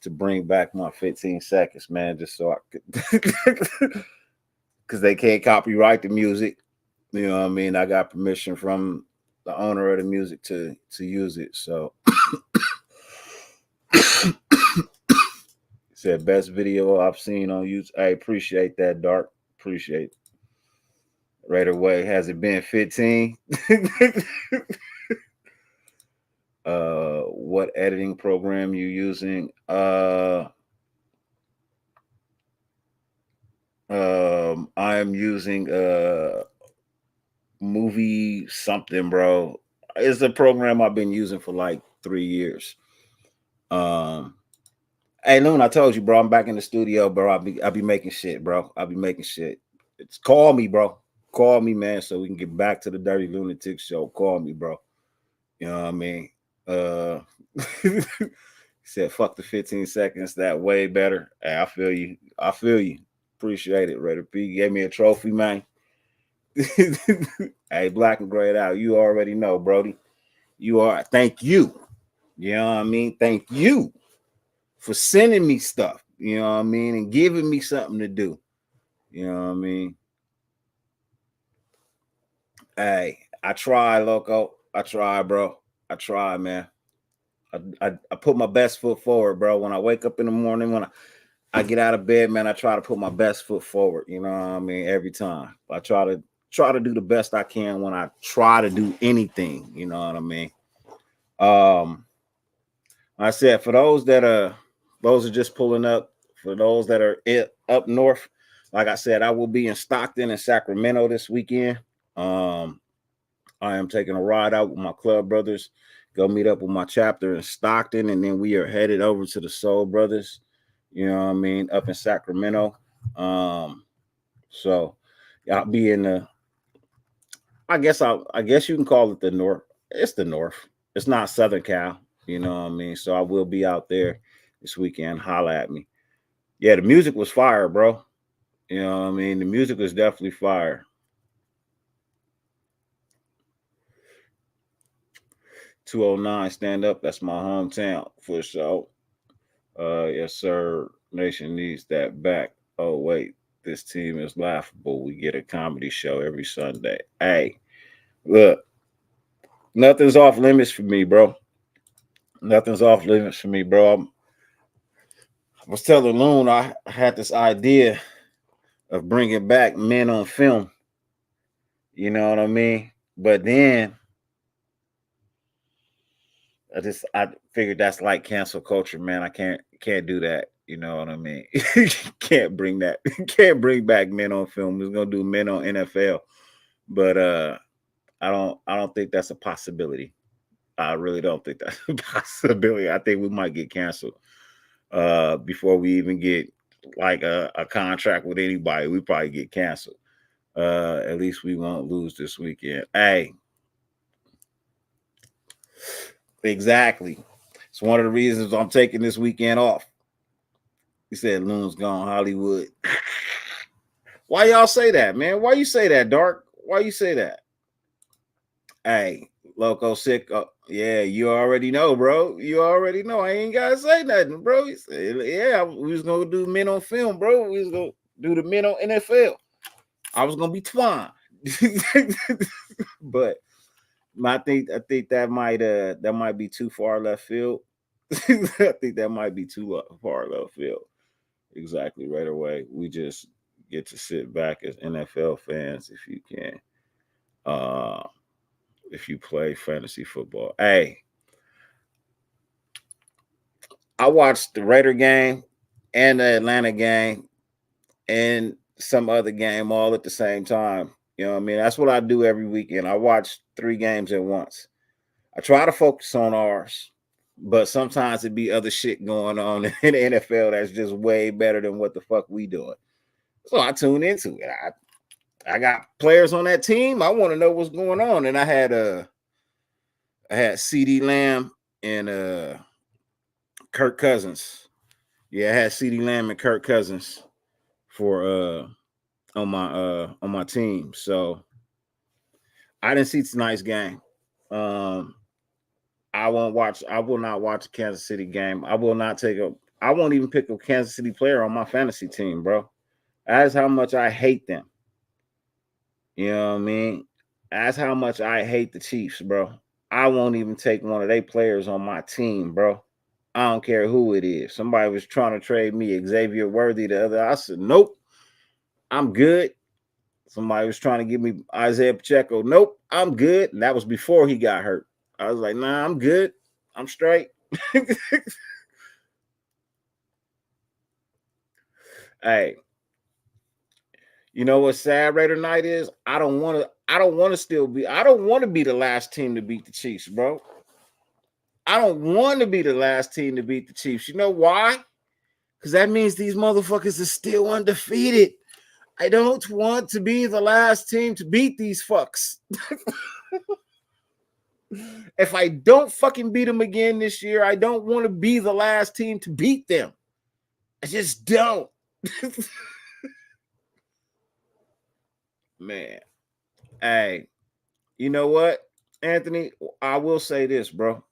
to bring back my 15 seconds, man, just so I could, because they can't copyright the music. You know what I mean? I got permission from the owner of the music to use it. So said best video I've seen on YouTube. I appreciate that, Dark. Appreciate it. Right away. Has it been 15? What editing program you using? I am using movie something, bro. It's a program I've been using for like 3 years. Hey Loon, I told you, bro, I'm back in the studio, bro. I'll be making shit, bro. I'll be making shit. It's call me, bro. Call me, man, so we can get back to the Dirty Lunatic Show. Call me, bro. You know what I mean? He said, fuck the 15 seconds. That way better. Hey, I feel you. Appreciate it, Raider P. Gave me a trophy, man. Hey, Black and Grayed Out. You already know, Brody. You are. Thank you. You know what I mean? Thank you for sending me stuff. You know what I mean? And giving me something to do. You know what I mean? Hey, I try, loco. I try, bro. I try, man. I put my best foot forward, bro. When I wake up in the morning, when I get out of bed, man, I try to put my best foot forward. You know what I mean? Every time. I try to do the best I can when I try to do anything. You know what I mean? I said, for those are just pulling up, for those that are up north, like I said, I will be in Stockton and Sacramento this weekend. I am taking a ride out with my club brothers, go meet up with my chapter in Stockton, and then we are headed over to the Soul Brothers, you know what I mean, up in Sacramento. So I'll be in the, I guess you can call it the north. It's the north. It's not Southern Cal. You know what I mean? So I will be out there this weekend. Holla at me. Yeah, the music was fire, bro. You know what I mean? The music was definitely fire. 209, stand up. That's my hometown for sure. Yes, sir. Nation needs that back. Oh, wait. This team is laughable. We get a comedy show every Sunday. Hey, look, nothing's off limits for me, bro. Nothing's off limits for me, bro. I was telling Loon I had this idea of bringing back Men on Film. You know what I mean? But then I figured that's like cancel culture, man. I can't do that. You know what I mean? Can't bring that. Can't bring back Men on Film. We're gonna do Men on NFL, but I don't think that's a possibility. I really don't think that's a possibility. I think we might get canceled before we even get like a contract with anybody. We probably get canceled. At least we won't lose this weekend. Hey, exactly. It's one of the reasons I'm taking this weekend off. He said Loon's gone Hollywood. Why y'all say that, man? Why you say that, Dark? Why you say that? Hey, Loco Sick. Yeah, you already know, bro. You already know. I ain't gotta say nothing, bro. He said, yeah, we was gonna do Men on Film, bro. We was gonna do the Men on NFL. I was gonna be twine. But I think that might be too far left field. I think that might be too far left field. Exactly. Right away, we just get to sit back as NFL fans if you can. If you play fantasy football. Hey, I watched the Raider game and the Atlanta game and some other game all at the same time. You know what I mean? That's what I do every weekend. I watch 3 games at once. I try to focus on ours, but sometimes it be other shit going on in the NFL that's just way better than what the fuck we doing. So I tune into it. I got players on that team. I want to know what's going on. And I had CD Lamb and Kirk Cousins. Yeah, I had CD Lamb and Kirk Cousins for on my team. So I didn't see tonight's game. I will not watch a Kansas City game. I won't even pick a Kansas City player on my fantasy team, bro. That's how much I hate them. You know what I mean? That's how much I hate the Chiefs, bro. I won't even take one of their players on my team, bro. I don't care who it is. Somebody was trying to trade me Xavier Worthy the other. I said, nope, I'm good. Somebody was trying to give me Isaiah Pacheco. Nope, I'm good. And that was before he got hurt. I was like, nah, I'm good. I'm straight. Hey, you know what sad Raider night is? I don't want to be the last team to beat the Chiefs, bro. I don't want to be the last team to beat the Chiefs. You know why? Because that means these motherfuckers are still undefeated. I don't want to be the last team to beat these fucks. If I don't fucking beat them again this year, I don't want to be the last team to beat them. I just don't. Man. Hey, you know what, Anthony? I will say this, bro.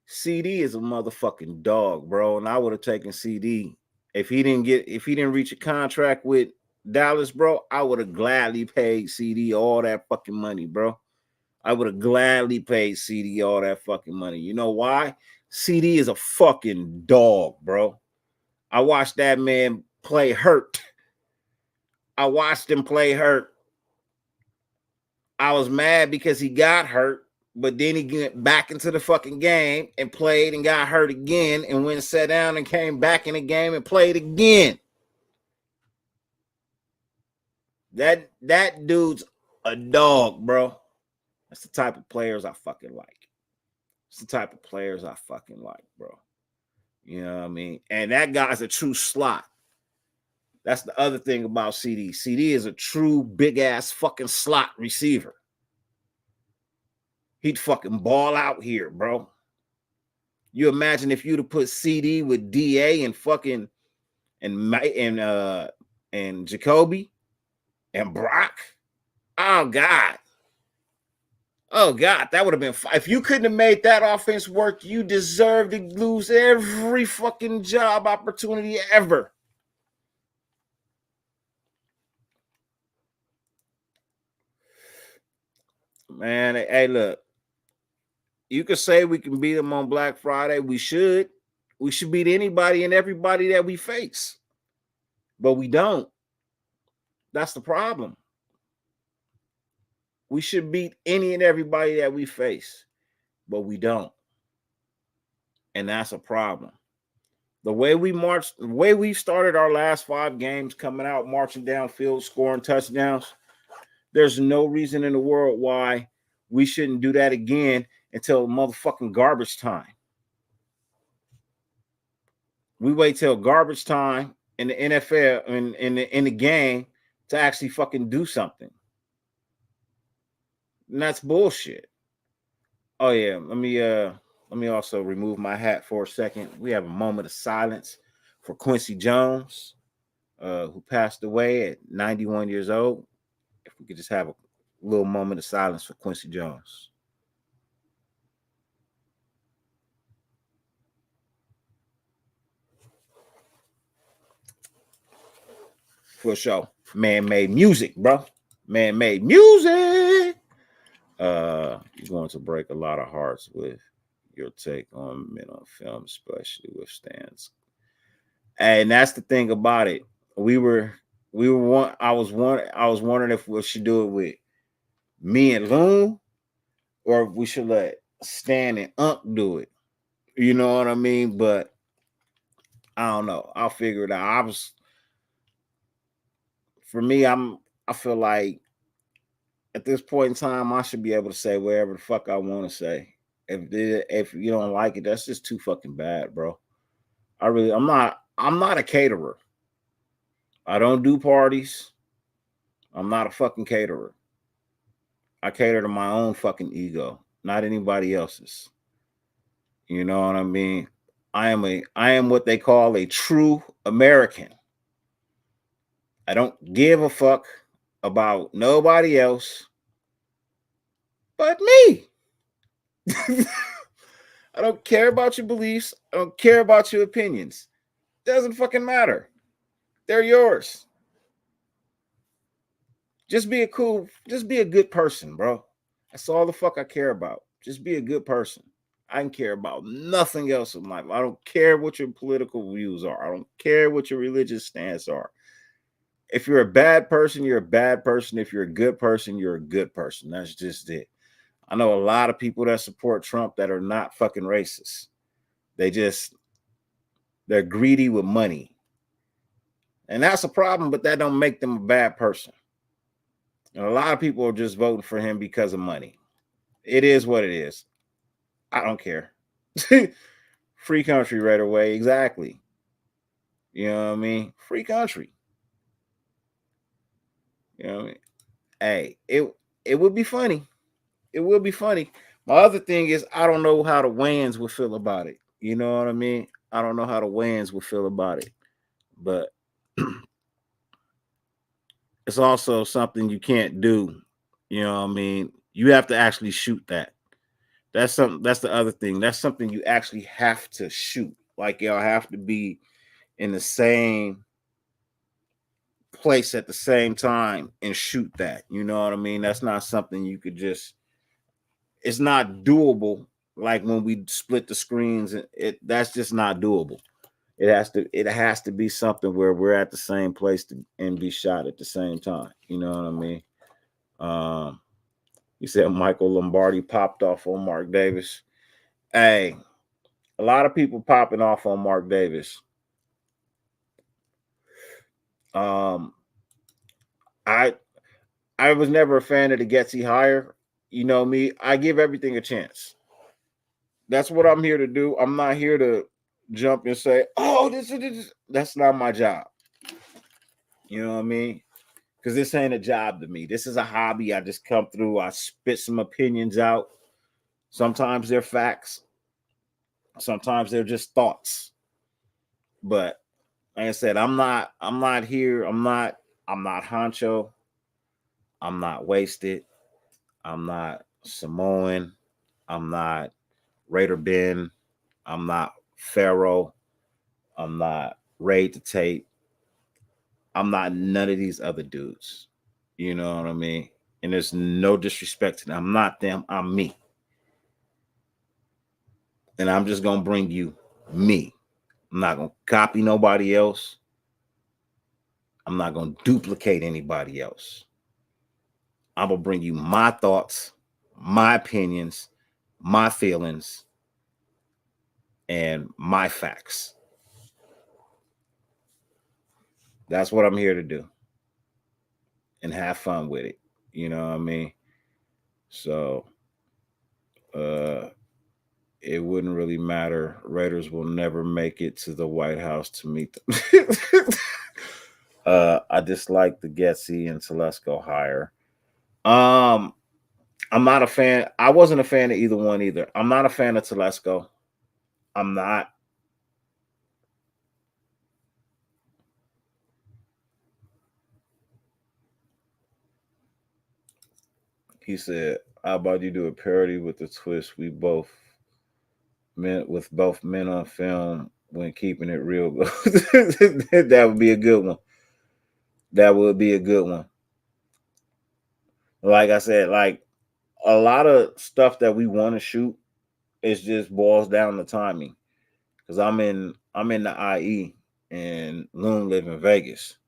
CD is a motherfucking dog, bro. And I would have taken CD if he didn't reach a contract with Dallas, bro. I would have gladly paid CD all that fucking money, bro. I would have gladly paid CD all that fucking money. You know why? CD is a fucking dog, bro. I watched that man play hurt. I watched him play hurt. I was mad because he got hurt, but then he went back into the fucking game and played and got hurt again and went and sat down and came back in the game and played again. That dude's a dog, bro. That's the type of players I fucking like. It's the type of players I fucking like, bro. You know what I mean? And that guy's a true slot. That's the other thing about CD. CD is a true big ass fucking slot receiver. he'd fucking ball out here, bro. You imagine if you'd have put CD with DA and fucking and Jacoby and Brock. Oh God. Oh God, that would have been fun. If you couldn't have made that offense work, you deserve to lose every fucking job opportunity ever. Man, hey, look. You could say we can beat them on Black Friday. We should. We should beat anybody and everybody that we face. But we don't. That's the problem. We should beat any and everybody that we face, but we don't. And that's a problem. The way we marched, the way we started our last 5 games, coming out, marching downfield, scoring touchdowns, there's no reason in the world why we shouldn't do that again until motherfucking garbage time. We wait till garbage time in the NFL in the game to actually fucking do something. And that's bullshit. Oh yeah, let me also remove my hat for a second. We have a moment of silence for Quincy Jones, who passed away at 91 years old. If we could just have a little moment of silence for Quincy Jones. For sure. Man-made music, bro. Man-made music. You're going to break a lot of hearts with your take on men on film, especially with Stan's. And that's the thing about it. I was wondering if we should do it with me and Loon, or if we should let Stan and Unc do it. You know what I mean? But I don't know. I'll figure it out. I feel like at this point in time, I should be able to say whatever the fuck I want to say. If you don't like it, that's just too fucking bad, bro. I'm not a caterer. I don't do parties. I'm not a fucking caterer. I cater to my own fucking ego, not anybody else's. You know what I mean? I am what they call a true American. I don't give a fuck about nobody else but me. I don't care about your beliefs. I don't care about your opinions. Doesn't fucking matter. They're yours. Just be a good person, bro. That's all the fuck I care about. Just be a good person. I don't care about nothing else in life. I don't care what your political views are. I don't care what your religious stance are. If you're a bad person, you're a bad person. If you're a good person, you're a good person. That's just it. I know a lot of people that support Trump that are not fucking racist. They're greedy with money. And that's a problem, but that don't make them a bad person. And a lot of people are just voting for him because of money. It is what it is. I don't care. Free country right away. Exactly. You know what I mean? Free country. You know what I mean? Hey, it would be funny. It will be funny. My other thing is I don't know how the Wayans would feel about it. You know what I mean? I don't know how the Wayans would feel about it. But it's also something you can't do. You know what I mean? You have to actually shoot that. That's the other thing. That's something you actually have to shoot. Like y'all have to be in the same place at the same time and shoot that. You know what I mean? That's not something you could just, it's not doable. Like when we split the screens, that's just not doable. It has to be something where we're at the same place and be shot at the same time. You know what I mean? You said Michael Lombardi popped off on Mark Davis. Hey, a lot of people popping off on Mark Davis. I was never a fan of the Getsy hire. You know me, I give everything a chance. That's what I'm here to do. I'm not here to jump and say, oh, this. That's not my job. You know what I mean? Because this ain't a job to me. This is a hobby. I just come through. I spit some opinions out. Sometimes they're facts. Sometimes they're just thoughts. But like I said, I'm not here. I'm not Honcho. I'm not Wasted. I'm not Samoan. I'm not Raider Ben. I'm not Pharaoh. I'm not Raid the Tape. I'm not none of these other dudes. You know what I mean? And there's no disrespect to them. I'm not them. I'm me. And I'm just going to bring you me. I'm not going to copy nobody else. I'm not going to duplicate anybody else. I'm going to bring you my thoughts, my opinions, my feelings, and my facts. That's what I'm here to do. And have fun with it. You know what I mean? So, it wouldn't really matter. Raiders will never make it to the White House to meet them. I dislike the Getsy and Telesco hire. I'm not a fan. I wasn't a fan of either one either. I'm not a fan of Telesco. I'm not. He said, "How about you do a parody with the twist we both meant with both men on film when keeping it real?" That would be a good one. That would be a good one. Like I said, like a lot of stuff that we want to shoot, it just boils down to timing. Because I'm in the IE and Loon live in Vegas.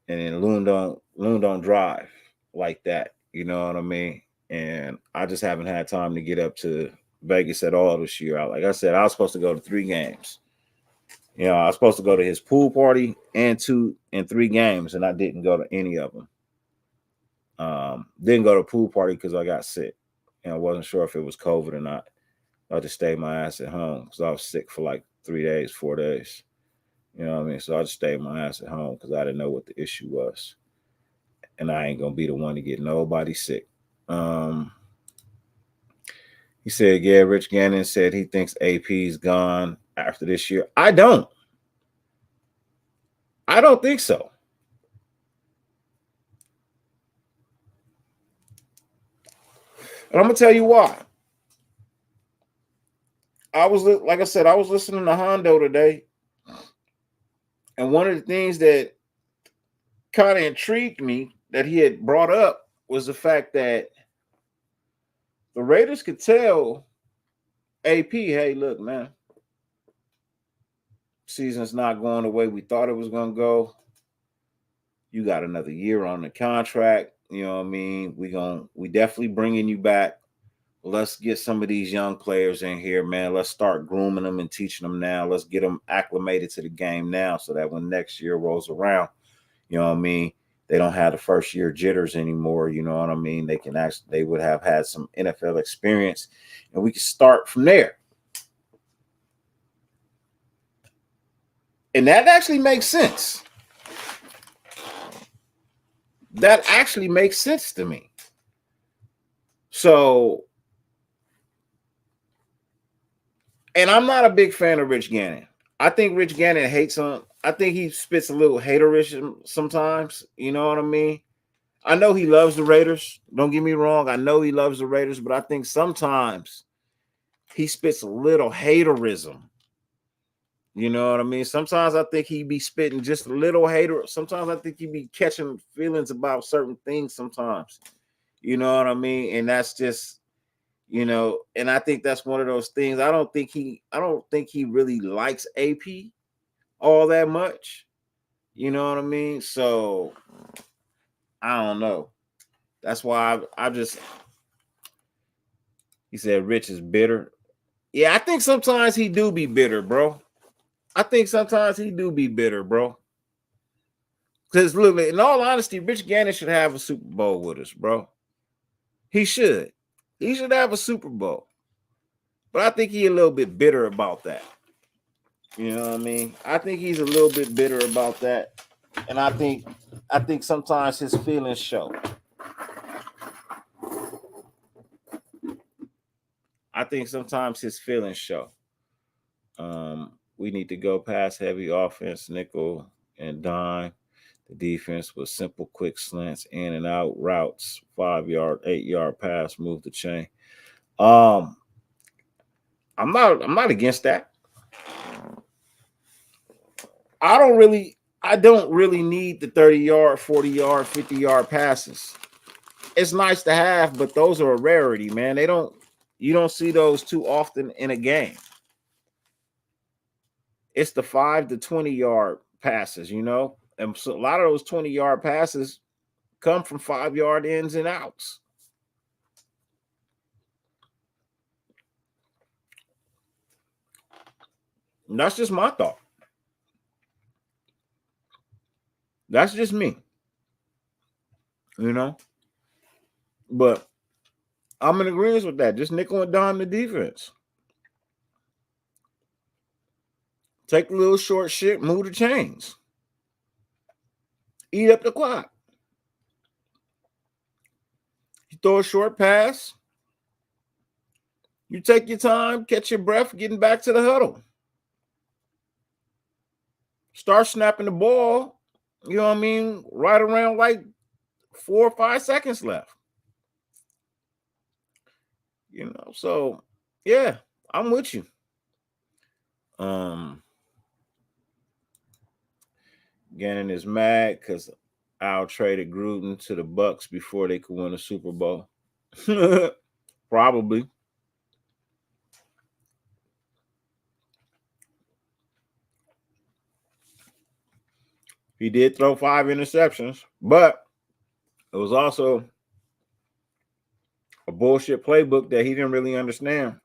And then Loon don't drive like that. You know what I mean? And I just haven't had time to get up to Vegas at all this year. Like I said, I was supposed to go to 3 games. You know, I was supposed to go to his pool party and 2 and 3 games, and I didn't go to any of them. Didn't go to the pool party because I got sick. And I wasn't sure if it was COVID or not. I just stayed my ass at home because I was sick for like 3 days, 4 days. You know what I mean? So I just stayed my ass at home because I didn't know what the issue was. And I ain't going to be the one to get nobody sick. He said, yeah, Rich Gannon said he thinks AP's gone after this year. I don't think so. And I'm going to tell you why. Like I said, I was listening to Hondo today. And one of the things that kind of intrigued me that he had brought up was the fact that the Raiders could tell AP, hey, look, man, season's not going the way we thought it was going to go. You got another year on the contract. You know what I mean? We definitely bringing you back. Let's get some of these young players in here, man. Let's start grooming them and teaching them now. Let's get them acclimated to the game now so that when next year rolls around, you know what I mean, they don't have the first year jitters anymore. You know what I mean? They would have had some NFL experience, and we can start from there. And that actually makes sense. That actually makes sense to me. So, and I'm not a big fan of Rich Gannon. I think Rich Gannon hates him. I think he spits a little haterish sometimes. You know what I mean? I know he loves the Raiders. Don't get me wrong. I know he loves the Raiders, but I think sometimes he spits a little haterism. You know what I mean? Sometimes I think he be spitting just a little hater. Sometimes I think he be catching feelings about certain things sometimes. You know what I mean? And that's just, you know, and I think that's one of those things. I don't think he really likes AP all that much. You know what I mean? So I don't know. That's why I just, he said Rich is bitter. Yeah, I think sometimes he do be bitter, bro. Because look, in all honesty, Rich Gannon should have a Super Bowl with us, bro. He should. He should have a Super Bowl. But I think he's a little bit bitter about that. You know what I mean? I think he's a little bit bitter about that. And I think sometimes his feelings show. think sometimes his feelings show. We need to go past heavy offense, nickel and dime. The defense was simple, quick slants, in and out routes, 5-yard, 8-yard pass, move the chain. I'm not against that. I don't really need the 30-yard, 40-yard, 50-yard passes. It's nice to have, but those are a rarity, man. You don't see those too often in a game. It's the 5 to 20-yard passes, you know? And so a lot of those 20-yard passes come from 5-yard ins and outs. And that's just my thought. That's just me. You know? But I'm in agreement with that. Just nickel and dime the defense. Take a little short shit, move the chains. Eat up the clock. You throw a short pass. You take your time, catch your breath, getting back to the huddle. Start snapping the ball, you know what I mean, right around like 4 or 5 seconds left. You know, so yeah, I'm with you. Gannon is mad because Al traded Gruden to the Bucks before they could win a Super Bowl. Probably. He did throw 5 interceptions, but it was also a bullshit playbook that he didn't really understand,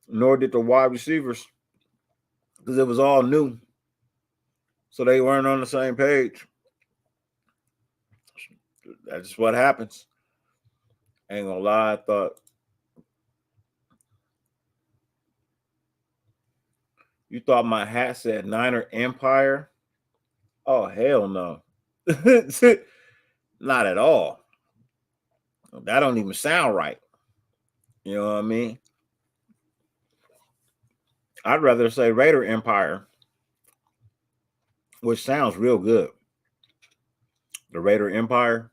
nor did the wide receivers, because it was all new. So they weren't on the same page. That's just what happens. Ain't gonna lie, I thought you thought my hat said Niner Empire. Oh, hell no. Not at all. That don't even sound right. You know what I mean? I'd rather say Raider Empire, which sounds real good. The Raider Empire.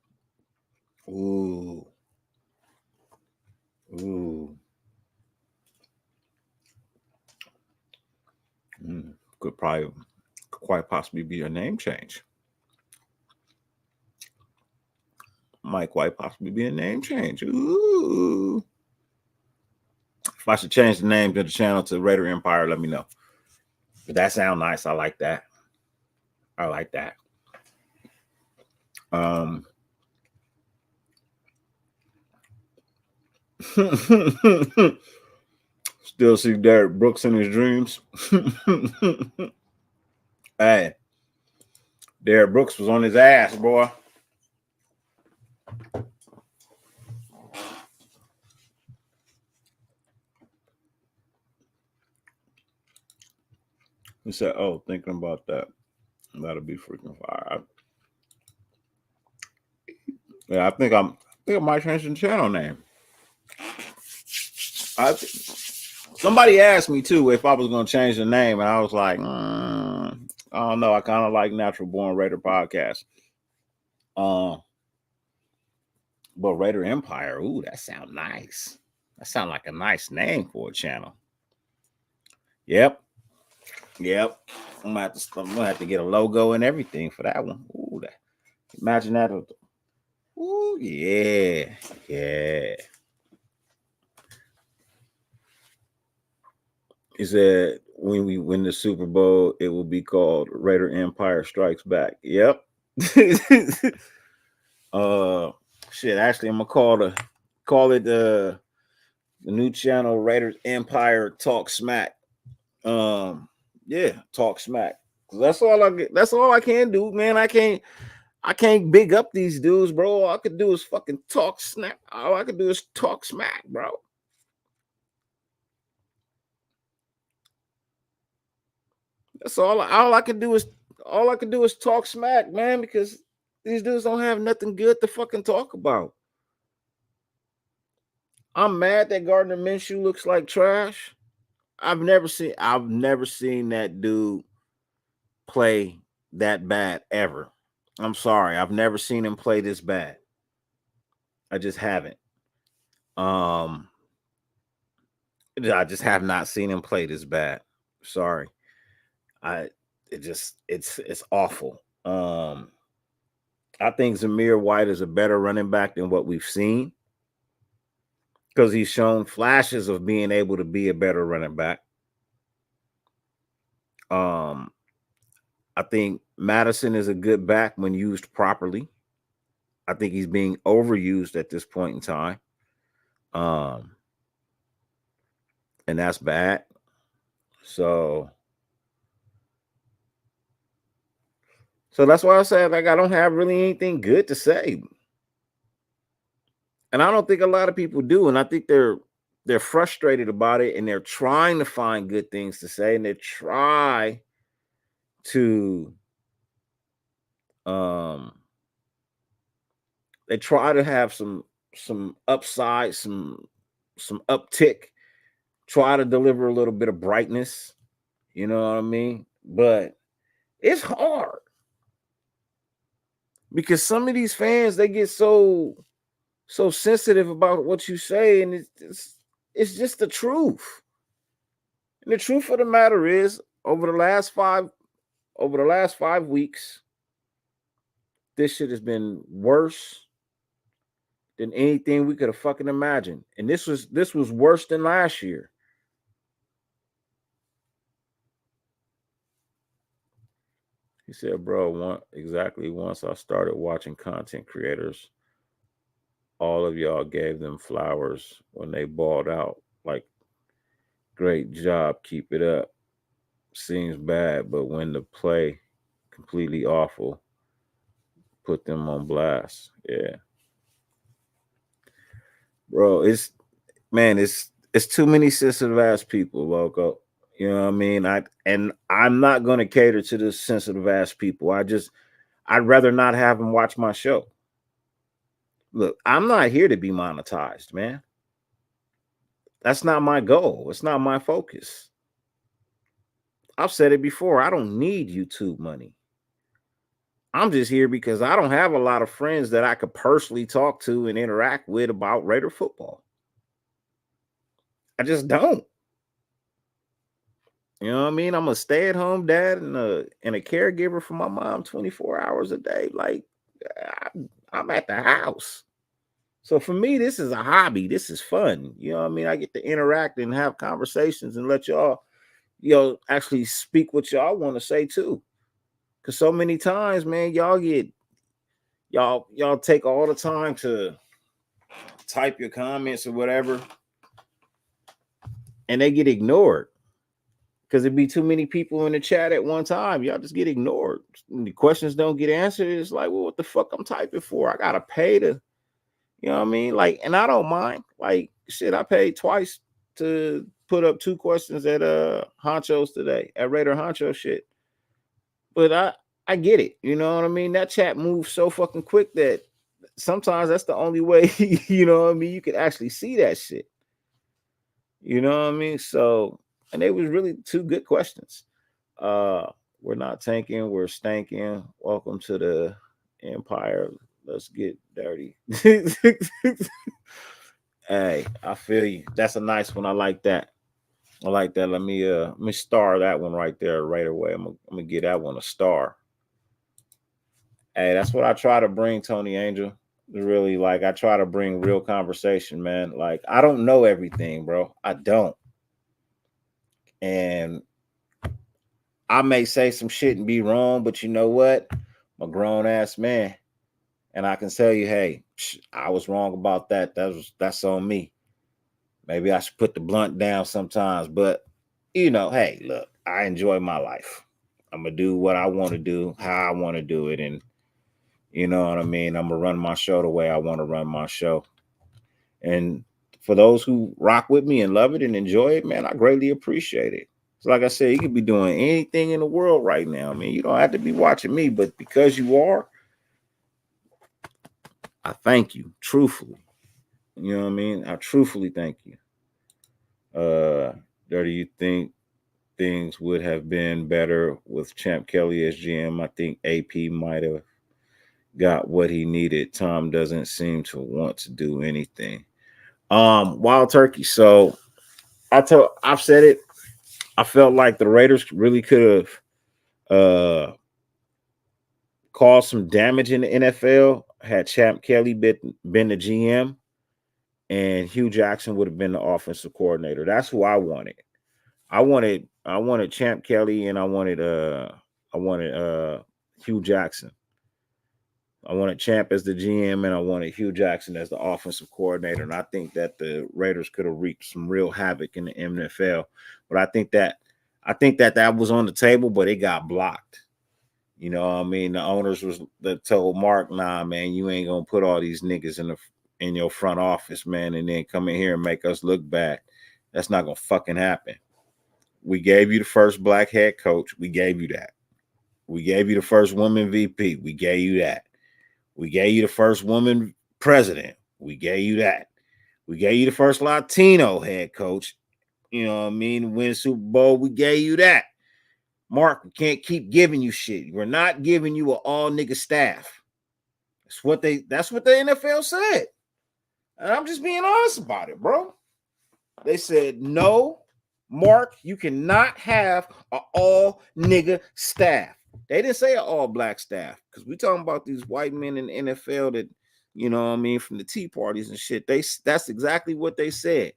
Ooh. Ooh. Could quite possibly be a name change. Might quite possibly be a name change. Ooh. If I should change the name to the channel to Raider Empire, let me know. But that sounds nice. I like that. I like that. Still see Derek Brooks in his dreams. Hey, Derek Brooks was on his ass, boy. He said, "Oh, thinking about that, that'll be freaking fire." I think I might change the channel name. Somebody asked me too if I was going to change the name, and I was like, I don't know. I kind of like Natural Born Raider Podcast. But Raider Empire, ooh, that sounds nice. That sounds like a nice name for a channel. Yep. I'm gonna have to get a logo and everything for that one. Ooh, imagine that. Ooh, yeah. He said when we win the Super Bowl, it will be called Raider Empire Strikes Back. Yep. Shit. Actually, I'm gonna call it the new channel Raiders Empire Talk Smack. Yeah, Talk Smack. That's all I can do, man. I can't big up these dudes, bro. All I could do is fucking talk smack. All I could do is talk smack, bro. That's all I can do is talk smack, man, because these dudes don't have nothing good to fucking talk about. I'm mad that Gardner Minshew looks like trash. I've never seen that dude play that bad ever. I'm sorry. I've never seen him play this bad. I just haven't. I just have not seen him play this bad. Sorry. It's awful. I think Zamir White is a better running back than what we've seen, because he's shown flashes of being able to be a better running back. I think Madison is a good back when used properly. I think he's being overused at this point in time. And that's bad. So that's why I said, like, I don't have really anything good to say. And I don't think a lot of people do. And I think they're frustrated about it, and they're trying to find good things to say, and they try to have some upside, some uptick, try to deliver a little bit of brightness, you know what I mean? But it's hard, because some of these fans, they get so sensitive about what you say, and it's just the truth. And the truth of the matter is, over the last 5 weeks, this shit has been worse than anything we could have fucking imagined. And this was worse than last year. He said, bro, once I started watching content creators, all of y'all gave them flowers when they balled out. Like, great job, keep it up. Seems bad, but when the play completely awful, put them on blast. Yeah. Bro, it's too many sensitive ass people, loco. You know what I mean? I'm not gonna cater to the sensitive ass people. I'd rather not have them watch my show. Look, I'm not here to be monetized, man. That's not my goal. It's not my focus. I've said it before. I don't need YouTube money. I'm just here because I don't have a lot of friends that I could personally talk to and interact with about Raider football. I just don't. You know what I mean? I'm a stay-at-home dad and a caregiver for my mom 24 hours a day. Like, I'm at the house. So for me, this is a hobby. This is fun. You know what I mean? I get to interact and have conversations and let y'all, actually speak what y'all want to say too. Because so many times, man, y'all take all the time to type your comments or whatever, and they get ignored because it'd be too many people in the chat at one time. Y'all just get ignored. When the questions don't get answered, it's like, well, what the fuck I'm typing for? I gotta pay to, you know what I mean? Like, and I don't mind. Like, shit, I paid twice to put up 2 questions at Honcho's today, at Raider Honcho shit. But I get it. You know what I mean? That chat moves so fucking quick that sometimes that's the only way, you know what I mean, you could actually see that shit. You know what I mean? So, and they was really 2 good questions. We're not tanking, we're stanking. Welcome to the empire. Let's get dirty. Hey, I feel you. That's a nice one. I like that. Let me star that one right there right away. I'm gonna give that one a star. Hey, that's what I try to bring, Tony Angel. Really, like, I try to bring real conversation, man. Like, I don't know everything, bro. I don't. And I may say some shit and be wrong, but you know what? I'm a grown ass man. And I can tell you, hey, I was wrong about that. That's on me. Maybe I should put the blunt down sometimes, but hey, look, I enjoy my life. I'm gonna do what I want to do, how I want to do it, and you know what I mean? I'm gonna run my show the way I want to run my show. And for those who rock with me and love it and enjoy it, man, I greatly appreciate it. So like I said, you could be doing anything in the world right now. I mean, you don't have to be watching me, but because you are, I thank you, truthfully. You know what I mean? I truthfully thank you. Do you think things would have been better with Champ Kelly as GM? I think AP might have got what he needed. Tom doesn't seem to want to do anything. Wild turkey. So I've said it. I felt like the Raiders really could have caused some damage in the NFL had Champ Kelly been the GM, and Hugh Jackson would have been the offensive coordinator. That's who I wanted. I wanted Champ Kelly, and I wanted Hugh Jackson. I wanted Champ as the GM, and I wanted Hugh Jackson as the offensive coordinator. And I think that the Raiders could have wreaked some real havoc in the NFL. But I think that was on the table, but it got blocked. You know what I mean? The owners was that told Mark, nah, man, you ain't gonna put all these niggas in your front office, man, and then come in here and make us look bad. That's not gonna fucking happen. We gave you the first black head coach. We gave you that. We gave you the first woman VP. We gave you that. We gave you the first woman president. We gave you that. We gave you the first Latino head coach. You know what I mean? Win Super Bowl. We gave you that. Mark, we can't keep giving you shit. We're not giving you an all nigga staff. That's what the NFL said. And I'm just being honest about it, bro. They said, no, Mark, you cannot have an all nigga staff. They didn't say an all black staff, because we talking about these white men in the NFL that, you know what I mean, from the Tea Parties and shit. That's exactly what they said.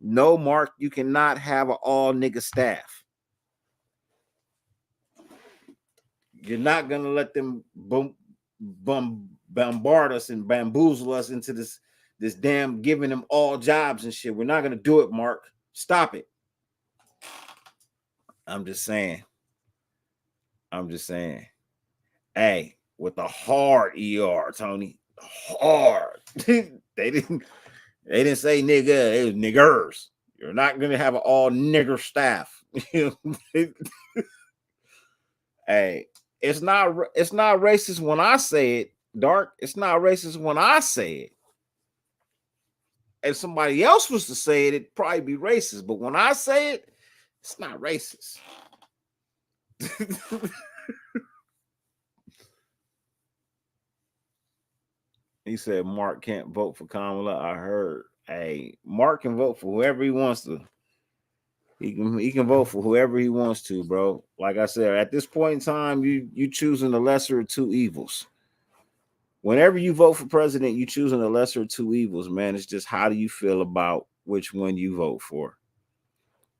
No, Mark, you cannot have an all nigga staff. You're not gonna let them bombard us and bamboozle us into this damn giving them all jobs and shit. We're not gonna do it, Mark. Stop it. I'm just saying. Hey, with the hard ER, Tony. Hard. they didn't say nigga, it was niggers. You're not gonna have an all nigger staff. Hey, it's not racist when I say it, Dark. It's not racist when I say it. If somebody else was to say it, it'd probably be racist. But when I say it, it's not racist. He said Mark can't vote for Kamala. I heard. Hey, Mark can vote for whoever he wants to. He can vote for whoever he wants to, bro. Like I said, at this point in time, you choosing the lesser of two evils. Whenever you vote for president, you choosing the lesser of two evils, man. It's just how do you feel about which one you vote for?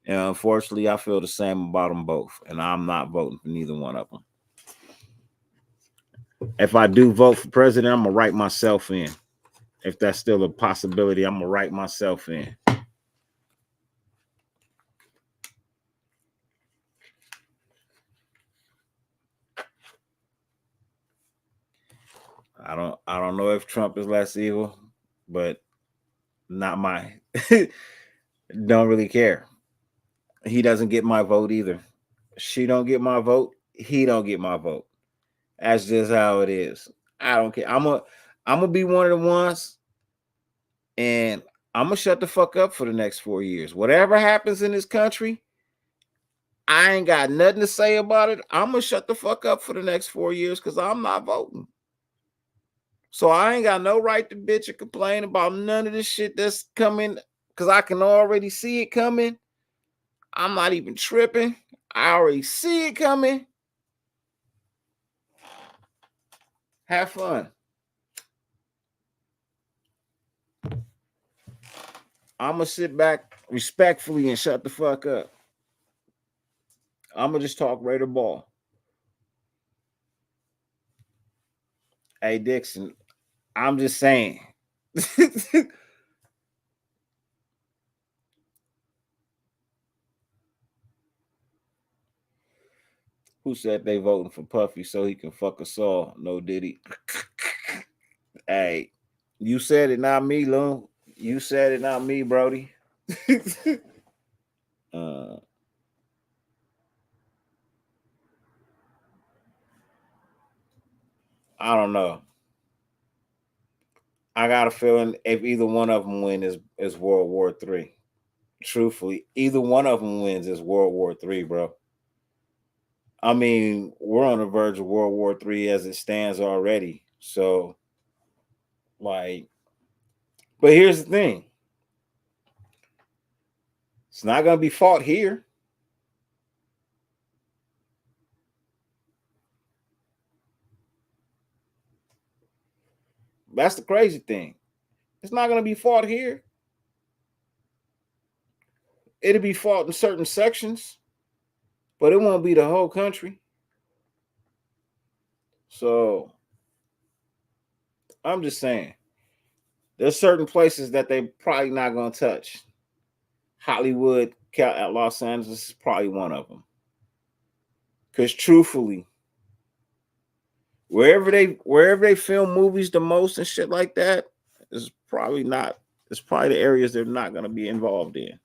And unfortunately, I feel the same about them both, and I'm not voting for neither one of them. If I do vote for president, I'm gonna write myself in. If that's still a possibility, I'm gonna write myself in. I don't know if Trump is less evil, but not my don't really care. He doesn't get my vote either. She don't get my vote. He don't get my vote. That's just how it is. I don't care. I'm gonna be one of the ones, and I'm gonna shut the fuck up for the next 4 years. Whatever happens in this country, I ain't got nothing to say about it. I'm gonna shut the fuck up for the next 4 years because I'm not voting. So I ain't got no right to bitch or complain about none of this shit that's coming because I can already see it coming. I'm not even tripping. I already see it coming. Have fun. I'm gonna sit back respectfully and shut the fuck up. I'm gonna just talk Raider ball. Hey Dixon, I'm just saying. Who said they voting for Puffy so he can fuck us all? No Diddy. Hey, you said it, not me, Loon. You said it, not me, Brody. uh, I don't know. I got a feeling if either one of them win is World War III. Truthfully, either one of them wins is World War III, bro. I mean, we're on the verge of World War III as it stands already. So, like, but here's the thing. It's not going to be fought here. That's the crazy thing. It's not going to be fought here. It'll be fought in certain sections, but it won't be the whole country. So, I'm just saying, there's certain places that they probably not going to touch. Hollywood, Los Angeles is probably one of them. Because truthfully, wherever they film movies the most and shit like that is probably not. It's probably the areas they're not going to be involved in.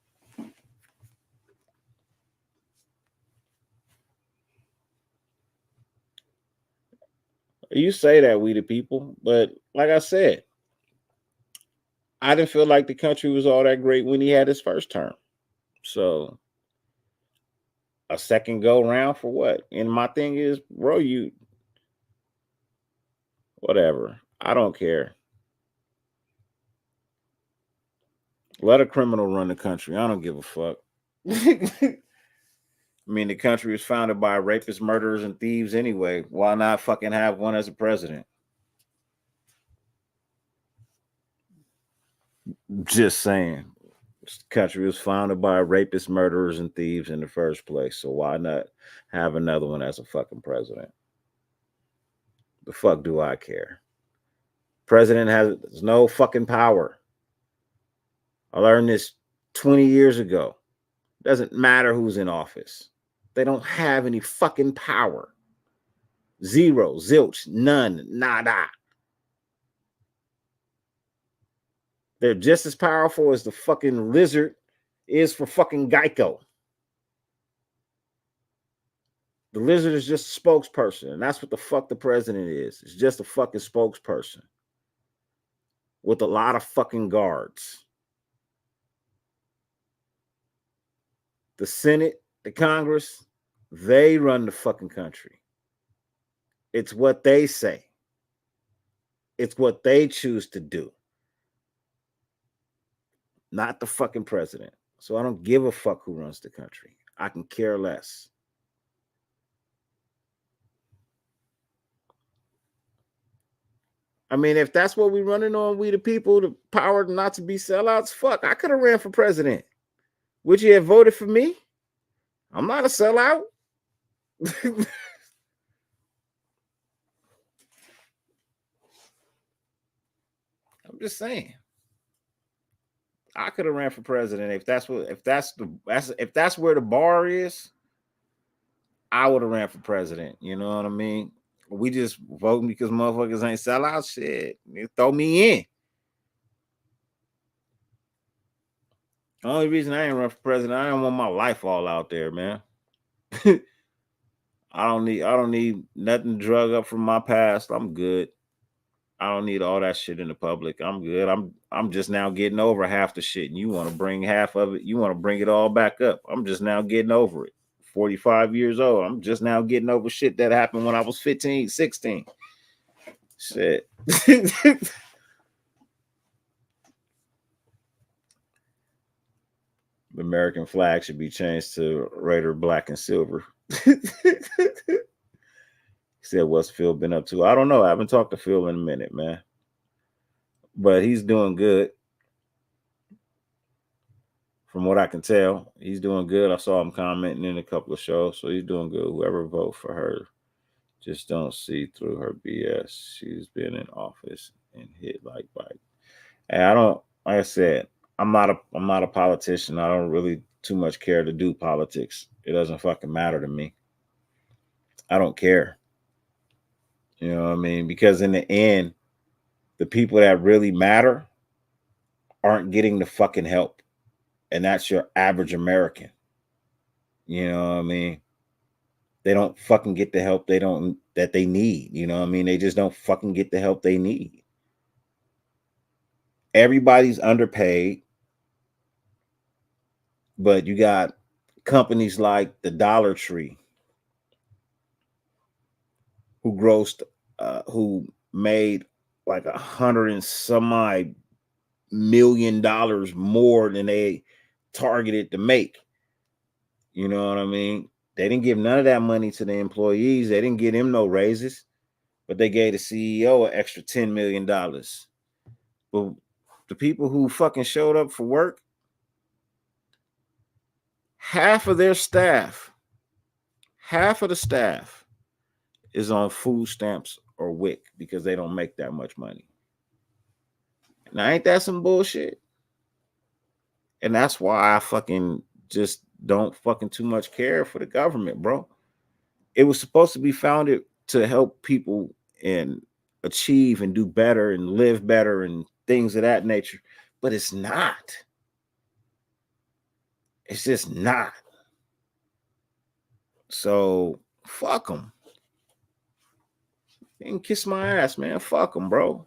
You say that, we the people, but like I said, I didn't feel like the country was all that great when he had his first term. So a second go round for what? And my thing is, bro, you whatever. I don't care. Let a criminal run the country. I don't give a fuck. I mean, the country was founded by rapists, murderers, and thieves anyway. Why not fucking have one as a president? Just saying. This country was founded by rapists, murderers, and thieves in the first place. So why not have another one as a fucking president? The fuck do I care? President has no fucking power. I learned this 20 years ago. Doesn't matter who's in office. They don't have any fucking power. Zero, zilch, none, nada. They're just as powerful as the fucking lizard is for fucking Geico. The lizard is just a spokesperson, and that's what the fuck the president is. It's just a fucking spokesperson with a lot of fucking guards. The Senate, the Congress, they run the fucking country. It's what they say. It's what they choose to do. Not the fucking president. So I don't give a fuck who runs the country. I can care less. I mean, if that's what we're running on, we the people, the power not to be sellouts, fuck, I could have ran for president. Would you have voted for me? I'm not a sellout. I'm just saying. I could have ran for president if that's where the bar is. I would have ran for president. You know what I mean? We just voting because motherfuckers ain't sellouts. Shit, you throw me in. The only reason I ain't run for president, I don't want my life all out there, man. I don't need nothing drug up from my past. I'm good. I don't need all that shit in the public. I'm good. I'm just now getting over half the shit. And you want to bring half of it, you want to bring it all back up. I'm just now getting over it. 45 years old. I'm just now getting over shit that happened when I was 15, 16. Shit. The American flag should be changed to Raider black and silver. He said, what's Phil been up to? I don't know. I haven't talked to Phil in a minute, man. But he's doing good. From what I can tell, he's doing good. I saw him commenting in a couple of shows, so he's doing good. Whoever vote for her, just don't see through her BS. She's been in office and hit like bite. And I don't, like I said, I'm not a politician. I don't really too much care to do politics. It doesn't fucking matter to me. I don't care. You know what I mean? Because in the end, the people that really matter aren't getting the fucking help. And that's your average American. You know what I mean? They don't fucking get the help that they need. You know what I mean? They just don't fucking get the help they need. Everybody's underpaid, but you got companies like the Dollar Tree who made like $100 and some odd million more than they targeted to make. You know what I mean? They didn't give none of that money to the employees. They didn't give them no raises, but they gave the CEO an extra $10 million. But the people who fucking showed up for work, half of the staff is on food stamps or WIC because they don't make that much money. Now, ain't that some bullshit? And that's why I fucking just don't fucking too much care for the government, bro. It was supposed to be founded to help people and achieve and do better and live better and things of that nature, but it's not. It's just not. So fuck them. They can kiss my ass, man. Fuck them, bro.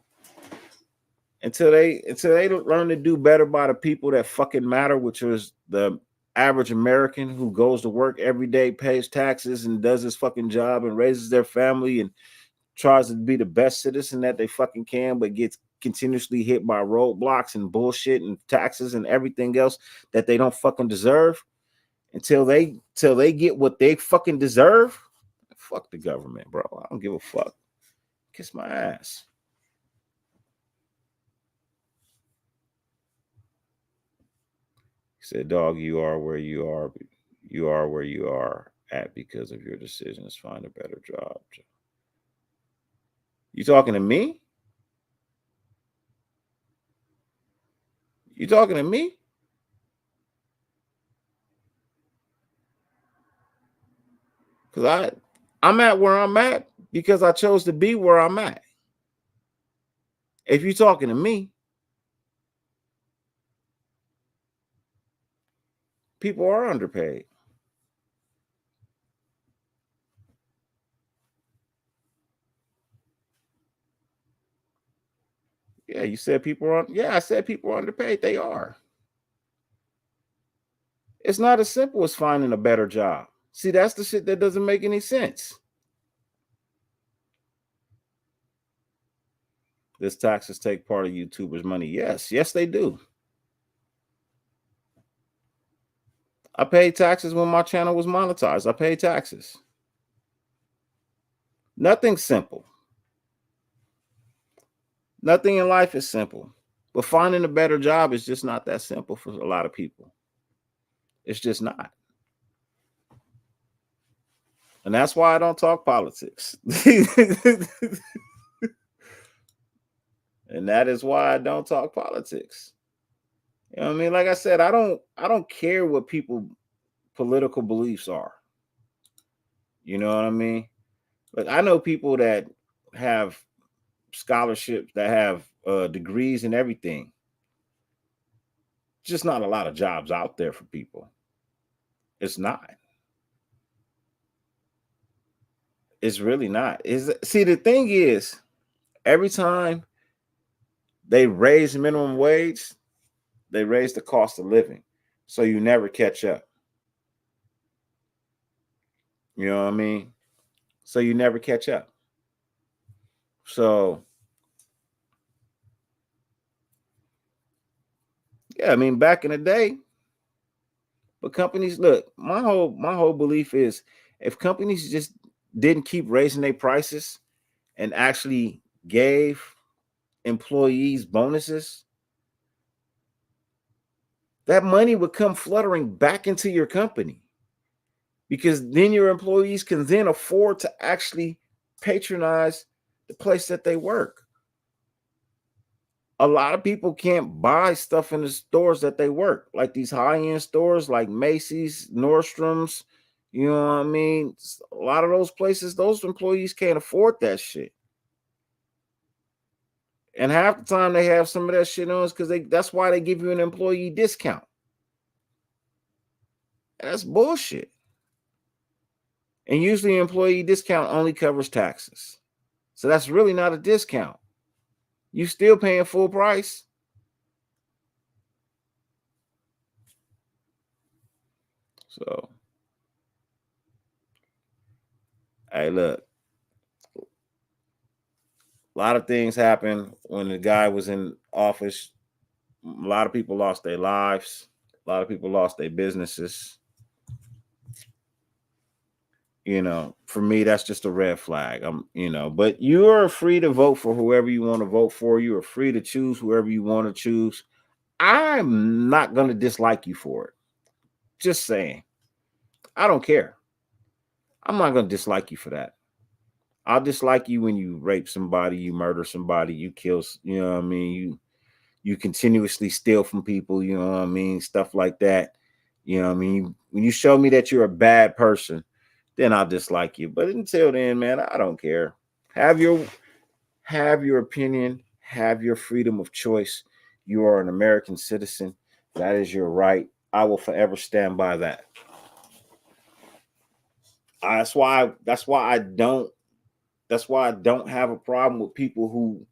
Until they learn to do better by the people that fucking matter, which is the average American who goes to work every day, pays taxes, and does his fucking job and raises their family and tries to be the best citizen that they fucking can, but gets continuously hit by roadblocks and bullshit and taxes and everything else that they don't fucking deserve. Until they get what they fucking deserve, fuck the government, bro. I don't give a fuck. Kiss my ass. He said, dog, you are where you are. You are where you are at because of your decisions. Find a better job. You talking to me? You talking to me? Because I'm at where I'm at because I chose to be where I'm at. If you're talking to me, people are underpaid. Yeah, you said people are. Yeah, I said people are underpaid. They are. It's not as simple as finding a better job. See, that's the shit that doesn't make any sense. Does taxes take part of YouTubers' money? Yes, they do. I paid taxes when my channel was monetized. I paid taxes. Nothing's simple. Nothing in life is simple. But finding a better job is just not that simple for a lot of people. It's just not. And that's why I don't talk politics. And that is why I don't talk politics. You know what I mean? Like I said, I don't care what people political beliefs are. You know what I mean? Like I know people that have scholarships, that have degrees and everything. Just not a lot of jobs out there for people. It's not. It's really not. See, the thing is, every time they raise minimum wage, they raise the cost of living. So you never catch up. You know what I mean? So you never catch up. So yeah, I mean, back in the day, but companies, look, my whole belief is if companies just didn't keep raising their prices and actually gave employees bonuses, that money would come fluttering back into your company because then your employees can then afford to actually patronize the place that they work. A lot of people can't buy stuff in the stores that they work, like these high-end stores like Macy's, Nordstrom's, you know what I mean? A lot of those places, those employees can't afford that shit. And half the time they have some of that shit on us because that's why they give you an employee discount. That's bullshit. And usually an employee discount only covers taxes. So that's really not a discount. You still paying full price. So, hey, look, a lot of things happened when the guy was in office. A lot of people lost their lives. A lot of people lost their businesses. For me, that's just a red flag. But you are free to vote for whoever you want to vote for. You are free to choose whoever you want to choose. I'm not going to dislike you for it. Just saying. I don't care. I'm not going to dislike you for that. I'll dislike you when you rape somebody, you murder somebody, you kill, you continuously steal from people, stuff like that. When you show me that you're a bad person, then I'll dislike you. But until then, man, I don't care. Have your opinion, have your freedom of choice. You are an American citizen. That is your right. I will forever stand by that. That's why I don't have a problem with people who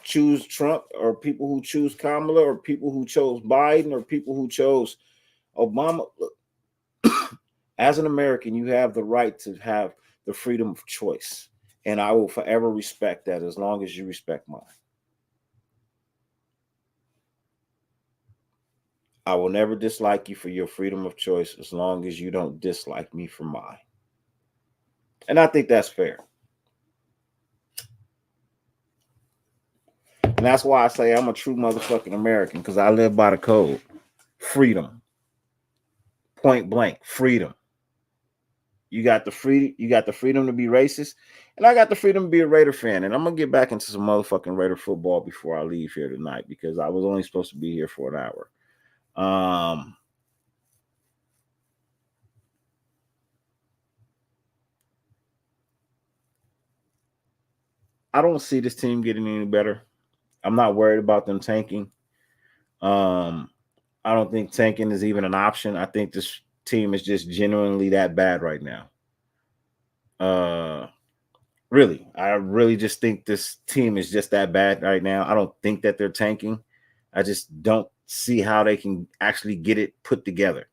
choose Trump, or people who choose Kamala, or people who chose Biden, or people who chose Obama. Look, as an American, you have the right to have the freedom of choice. And I will forever respect that as long as you respect mine. I will never dislike you for your freedom of choice as long as you don't dislike me for mine. And I think that's fair. And that's why I say I'm a true motherfucking American, because I live by the code. Freedom. Point blank. Freedom. You got the freedom to be racist, and I got the freedom to be a Raider fan. And I'm gonna get back into some motherfucking Raider football before I leave here tonight, because I was only supposed to be here for an hour. I don't see this team getting any better. I'm not worried about them tanking. I don't think tanking is even an option. I think this team is just genuinely that bad right now. Really, I really just think this team is just that bad right now. I don't think that they're tanking. I just don't see how they can actually get it put together.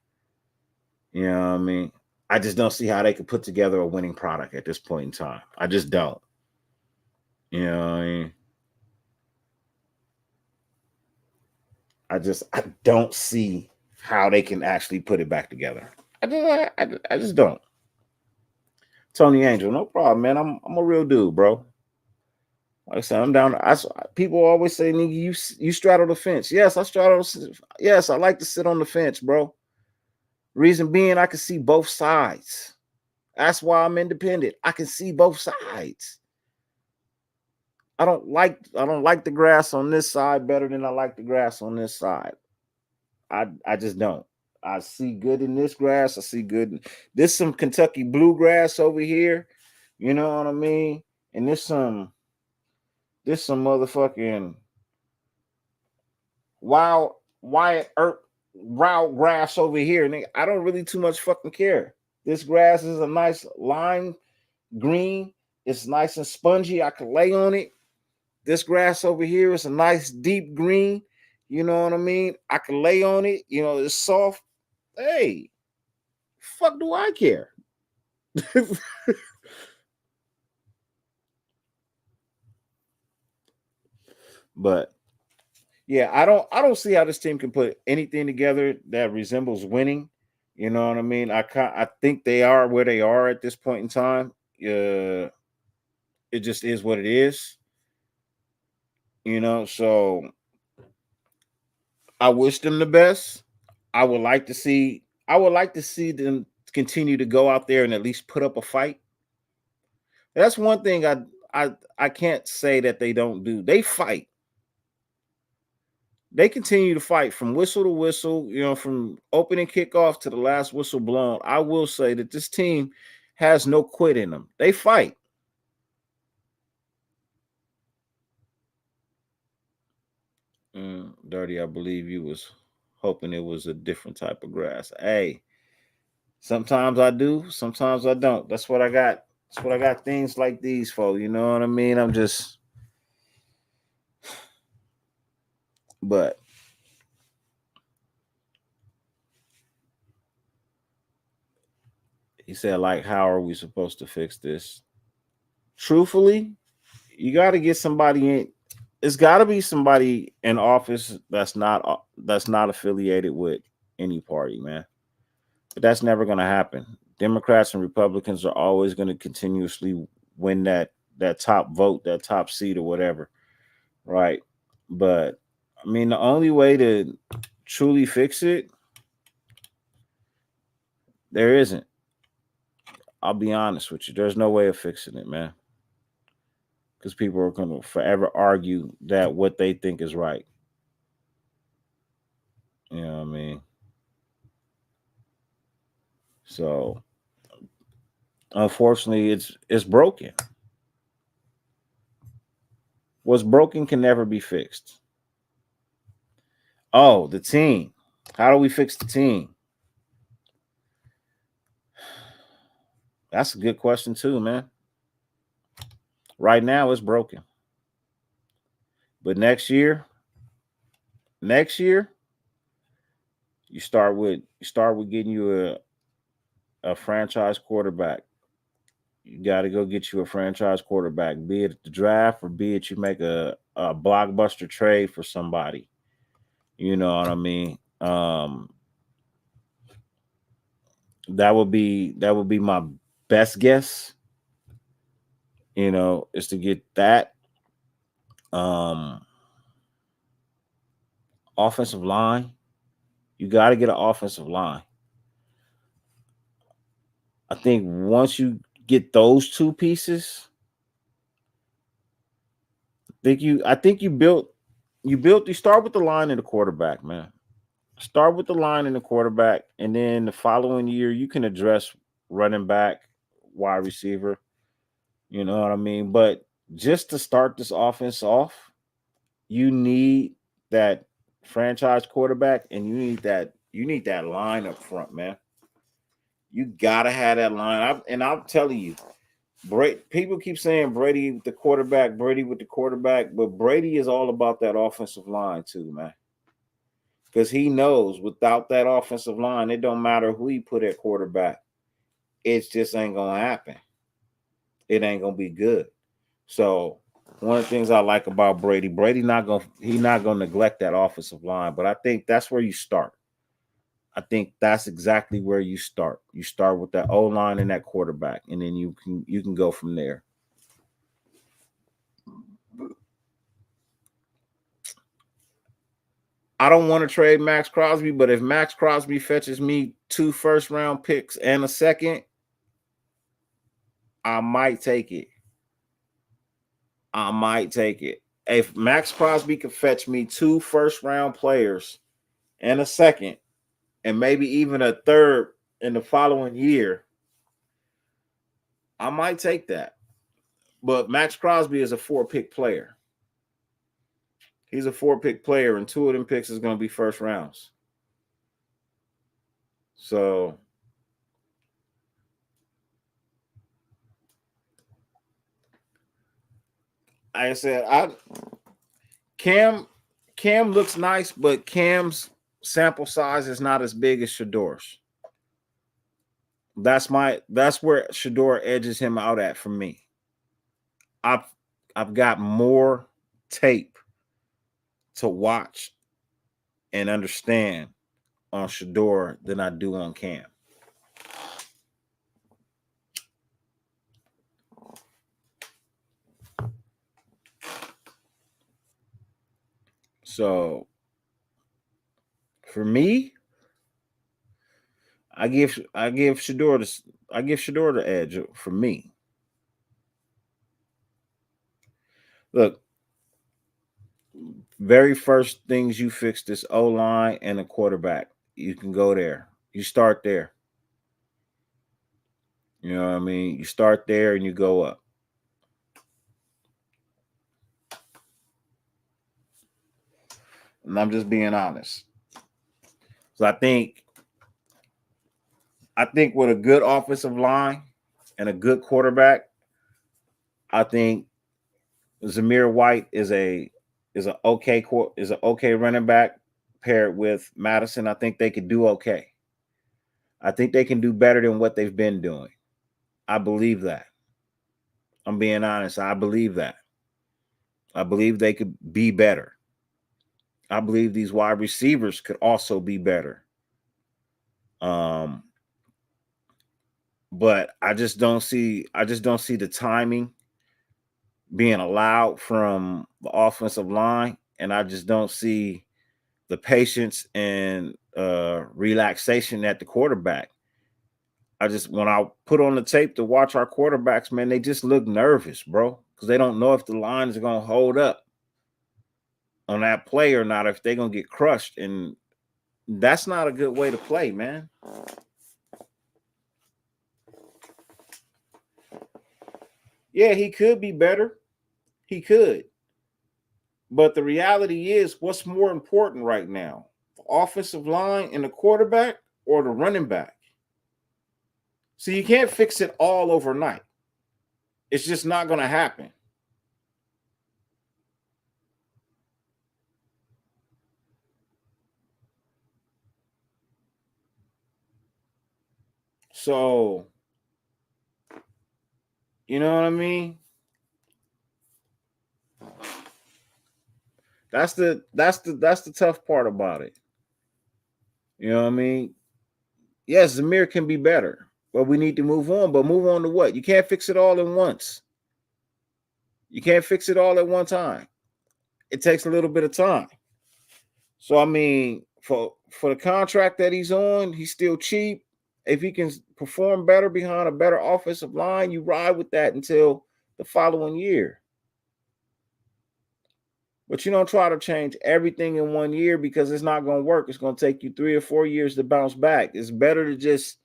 You know what I mean? I just don't see how they could put together a winning product at this point in time. I just don't. You know what I mean? I don't see how they can actually put it back together. I just don't. Tony Angel, no problem, man. I'm a real dude, bro. Like I said, I'm down. People always say, "Nigga, you straddle the fence." Yes, I straddle. Yes, I like to sit on the fence, bro. Reason being, I can see both sides. That's why I'm independent. I can see both sides. I don't like the grass on this side better than I like the grass on this side. I just don't. I see good in this grass. I see good. There's some Kentucky bluegrass over here. You know what I mean? And there's some motherfucking wild grass over here. And I don't really too much fucking care. This grass is a nice lime green. It's nice and spongy. I can lay on it. This grass over here is a nice deep green. You know what I mean? I can lay on it. It's soft. Hey, fuck do I care? But yeah, I don't see how this team can put anything together that resembles winning. You know what I mean? I think they are where they are at this point in time. It just is what it is. So I wish them the best. I would like to see them continue to go out there and at least put up a fight. That's one thing I can't say that they don't do. They fight. They continue to fight from whistle to whistle, from opening kickoff to the last whistle blown. I will say that this team has no quit in them. They fight. Dirty, I believe you was hoping it was a different type of grass. Hey, sometimes I do, sometimes I don't. That's what I got. That's what I got things like these for. You know what I mean? But He said, like, how are we supposed to fix this? Truthfully, you got to get somebody in. It's got to be somebody in office that's not affiliated with any party, man. But that's never going to happen. Democrats and Republicans are always going to continuously win that top vote, that top seat or whatever, right? But I mean, the only way to truly fix it, there isn't. I'll be honest with you. There's no way of fixing it, man. Because people are going to forever argue that what they think is right. You know what I mean? So, unfortunately, it's broken. What's broken can never be fixed. Oh, the team. How do we fix the team? That's a good question too, man. Right now it's broken. But next year, you start with getting you a franchise quarterback. You got to go get you a franchise quarterback, be it the draft or be it you make a blockbuster trade for somebody. You know what I mean? That would be my best guess. You know, is to get that offensive line. You got to get an offensive line. I think once you get those two pieces, you start with the line and the quarterback, man. Start with the line and the quarterback, and then the following year you can address running back, wide receiver. You know what I mean? But just to start this offense off, you need that franchise quarterback, and you need that line up front, man. You gotta have that line. I'm telling you, people keep saying Brady with the quarterback, but Brady is all about that offensive line too, man. Because he knows without that offensive line, it don't matter who he put at quarterback. It just ain't gonna happen. It ain't gonna be good. So one of the things I like about Brady not gonna neglect that offensive line, but I think that's where you start. I think that's exactly where you start. You start with that O line and that quarterback, and then you can go from there. I don't want to trade Max Crosby, but if Max Crosby fetches me 2 first-round picks and a second, I might take it. If Max Crosby could fetch me 2 first-round players and a second, and maybe even a third in the following year, I might take that. But Max Crosby is a 4-pick player. He's a 4-pick player, and 2 of them picks is going to be first rounds. So like I said, Cam looks nice, but Cam's sample size is not as big as Shador's. That's where Shador edges him out at for me. I've got more tape to watch and understand on Shador than I do on Cam. So for me, I give Shador the edge for me. Look, very first things you fix this O-line and a quarterback. You can go there. You start there. You know what I mean? You start there and you go up. And I'm just being honest. So I think with a good offensive line and a good quarterback, I think Zamir White is an okay running back paired with Madison. I think they could do okay. I think they can do better than what they've been doing. I believe that. I'm being honest. I believe that. I believe they could be better. I believe these wide receivers could also be better. But I just don't see the timing being allowed from the offensive line, and I just don't see the patience and relaxation at the quarterback. When I put on the tape to watch our quarterbacks, man, they just look nervous, bro, because they don't know if the line is going to hold up on that play or not, if they're going to get crushed. And that's not a good way to play, man. Yeah, he could be better. He could. But the reality is, what's more important right now? The offensive line and the quarterback or the running back? So you can't fix it all overnight. It's just not going to happen. So, you know what I mean? That's the tough part about it. You know what I mean? Yes, Zamir can be better, but we need to move on. But move on to what? You can't fix it all at once. You can't fix it all at one time. It takes a little bit of time. So I mean, for the contract that he's on, he's still cheap. If he can perform better behind a better offensive line, you ride with that until the following year. But you don't try to change everything in 1 year because it's not going to work. It's going to take you 3 or 4 years to bounce back. It's better to just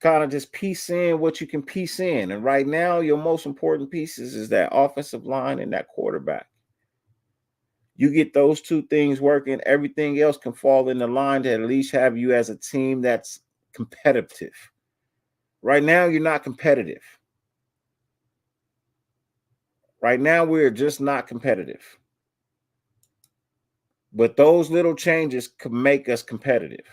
kind of just piece in what you can piece in. And right now, your most important pieces is that offensive line and that quarterback. You get those two things working, everything else can fall in the line to at least have you as a team that's competitive. Right now, you're not competitive. Right now, we're just not competitive. But those little changes could make us competitive.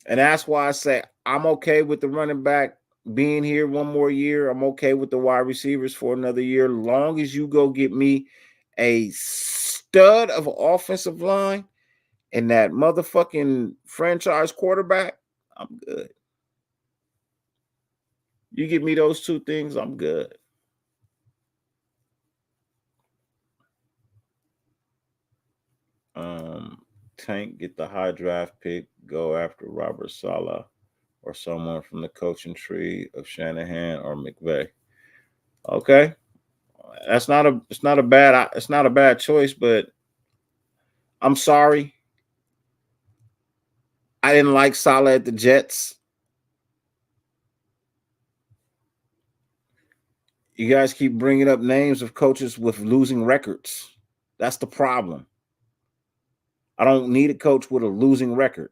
And that's why I say I'm okay with the running back being here one more year. I'm okay with the wide receivers for another year. Long as you go get me a stud of an offensive line and that motherfucking franchise quarterback, I'm good. You give me those two things, I'm good. Tank, get the high draft pick, go after Robert Saleh or someone from the coaching tree of Shanahan or McVay. Okay. It's not a bad choice, but I'm sorry. I didn't like Saleh at the Jets. You guys keep bringing up names of coaches with losing records. That's the problem. I don't need a coach with a losing record.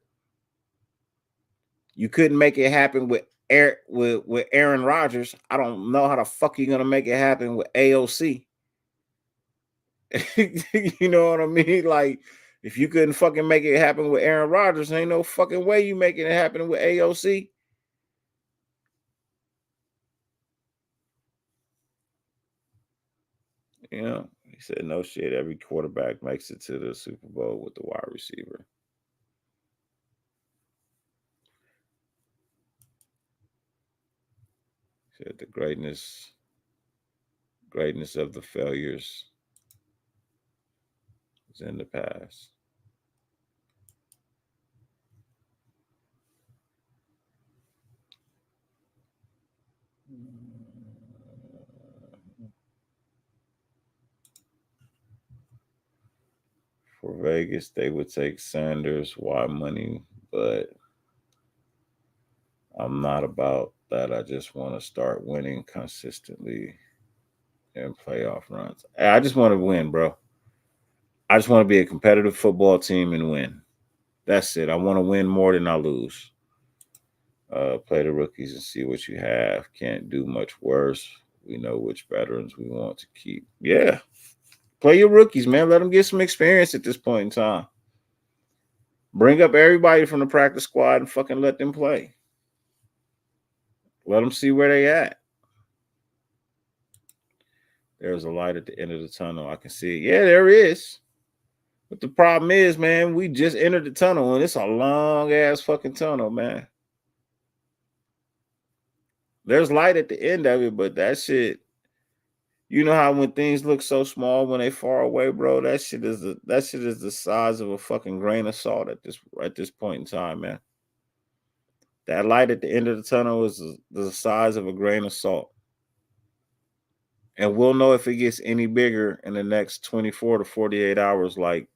You couldn't make it happen with Aaron Rodgers. I don't know how the fuck you're gonna make it happen with AOC. You know what I mean? Like, if you couldn't fucking make it happen with Aaron Rodgers, ain't no fucking way you making it happen with AOC. You know, he said, no shit. Every quarterback makes it to the Super Bowl with the wide receiver. He said the greatness of the failures is in the past. For Vegas, they would take Sanders. Why money? But I'm not about that. I just want to start winning consistently in playoff runs. I just want to win, bro. I just want to be a competitive football team and win. That's it. I want to win more than I lose. Play the rookies and see what you have. Can't do much worse. We know which veterans we want to keep. Yeah. Play your rookies, man. Let them get some experience at this point in time. Bring up everybody from the practice squad and fucking let them play. Let them see where they at. There's a light at the end of the tunnel. I can see it. Yeah, there is. But the problem is, man, we just entered the tunnel, and it's a long-ass fucking tunnel, man. There's light at the end of it, but that shit, you know how when things look so small when they far away, bro, that shit is the size of a fucking grain of salt at this point in time, man. That light at the end of the tunnel is the size of a grain of salt. And we'll know if it gets any bigger in the next 24 to 48 hours, like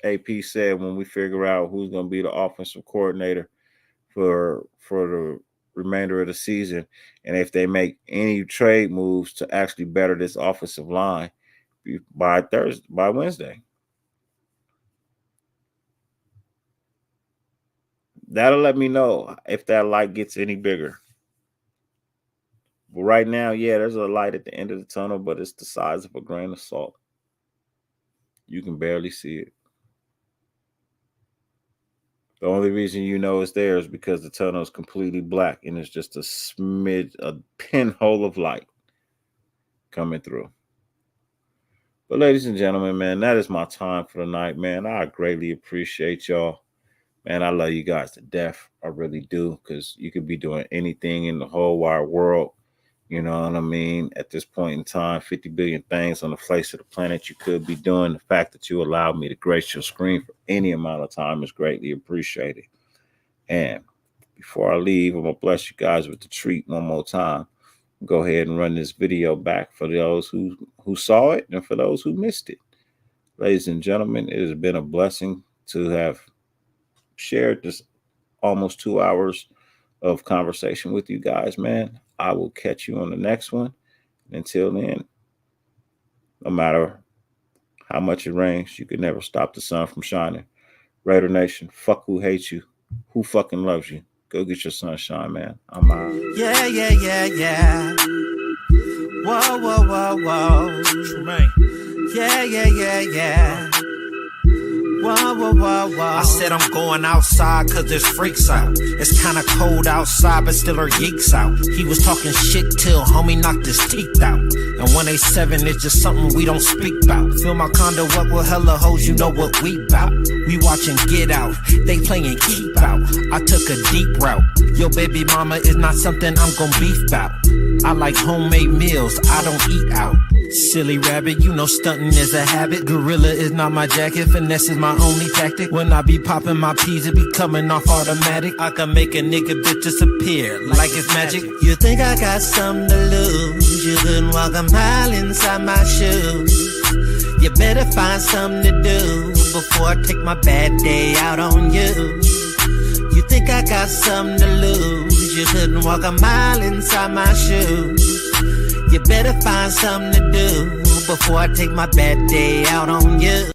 AP said, when we figure out who's going to be the offensive coordinator for the remainder of the season, and if they make any trade moves to actually better this offensive line by Wednesday. That'll let me know if that light gets any bigger. But right now, yeah, there's a light at the end of the tunnel, but it's the size of a grain of salt. You can barely see it. The only reason you know it's there is because the tunnel is completely black and it's just a pinhole of light coming through. But ladies and gentlemen, man, that is my time for the night, man. I greatly appreciate y'all. Man, I love you guys to death. I really do, because you could be doing anything in the whole wide world. You know what I mean? At this point in time, 50 billion things on the face of the planet you could be doing. The fact that you allowed me to grace your screen for any amount of time is greatly appreciated. And before I leave, I'm going to bless you guys with the treat one more time. Go ahead and run this video back for those who saw it and for those who missed it. Ladies and gentlemen, it has been a blessing to have shared this almost 2 hours of conversation with you guys, man. I will catch you on the next one. Until then, no matter how much it rains, you can never stop the sun from shining. Raider Nation, fuck who hates you. Who fucking loves you? Go get your sunshine, man. I'm out. Yeah, yeah, yeah, yeah. Whoa, whoa, whoa, whoa. Tremaine. Yeah, yeah, yeah, yeah. Whoa, whoa, whoa, whoa. I said I'm going outside cause there's freaks out. It's kinda cold outside but still our geeks out. He was talking shit till homie knocked his teeth out. And 187 is just something we don't speak about. Fill my condo up with hella hoes, you know what we bout. We watching Get Out, they playing Keep Out. I took a deep route. Yo baby mama is not something I'm gon' beef bout. I like homemade meals, I don't eat out. Silly rabbit, you know stunting is a habit. Gorilla is not my jacket, finesse is my only tactic. When I be popping my peas, it be coming off automatic. I can make a nigga bitch disappear like it's magic. You think I got something to lose? You couldn't walk a mile inside my shoes. You better find something to do before I take my bad day out on you. You think I got something to lose? You couldn't walk a mile inside my shoes. You better find something to do before I take my bad day out on you.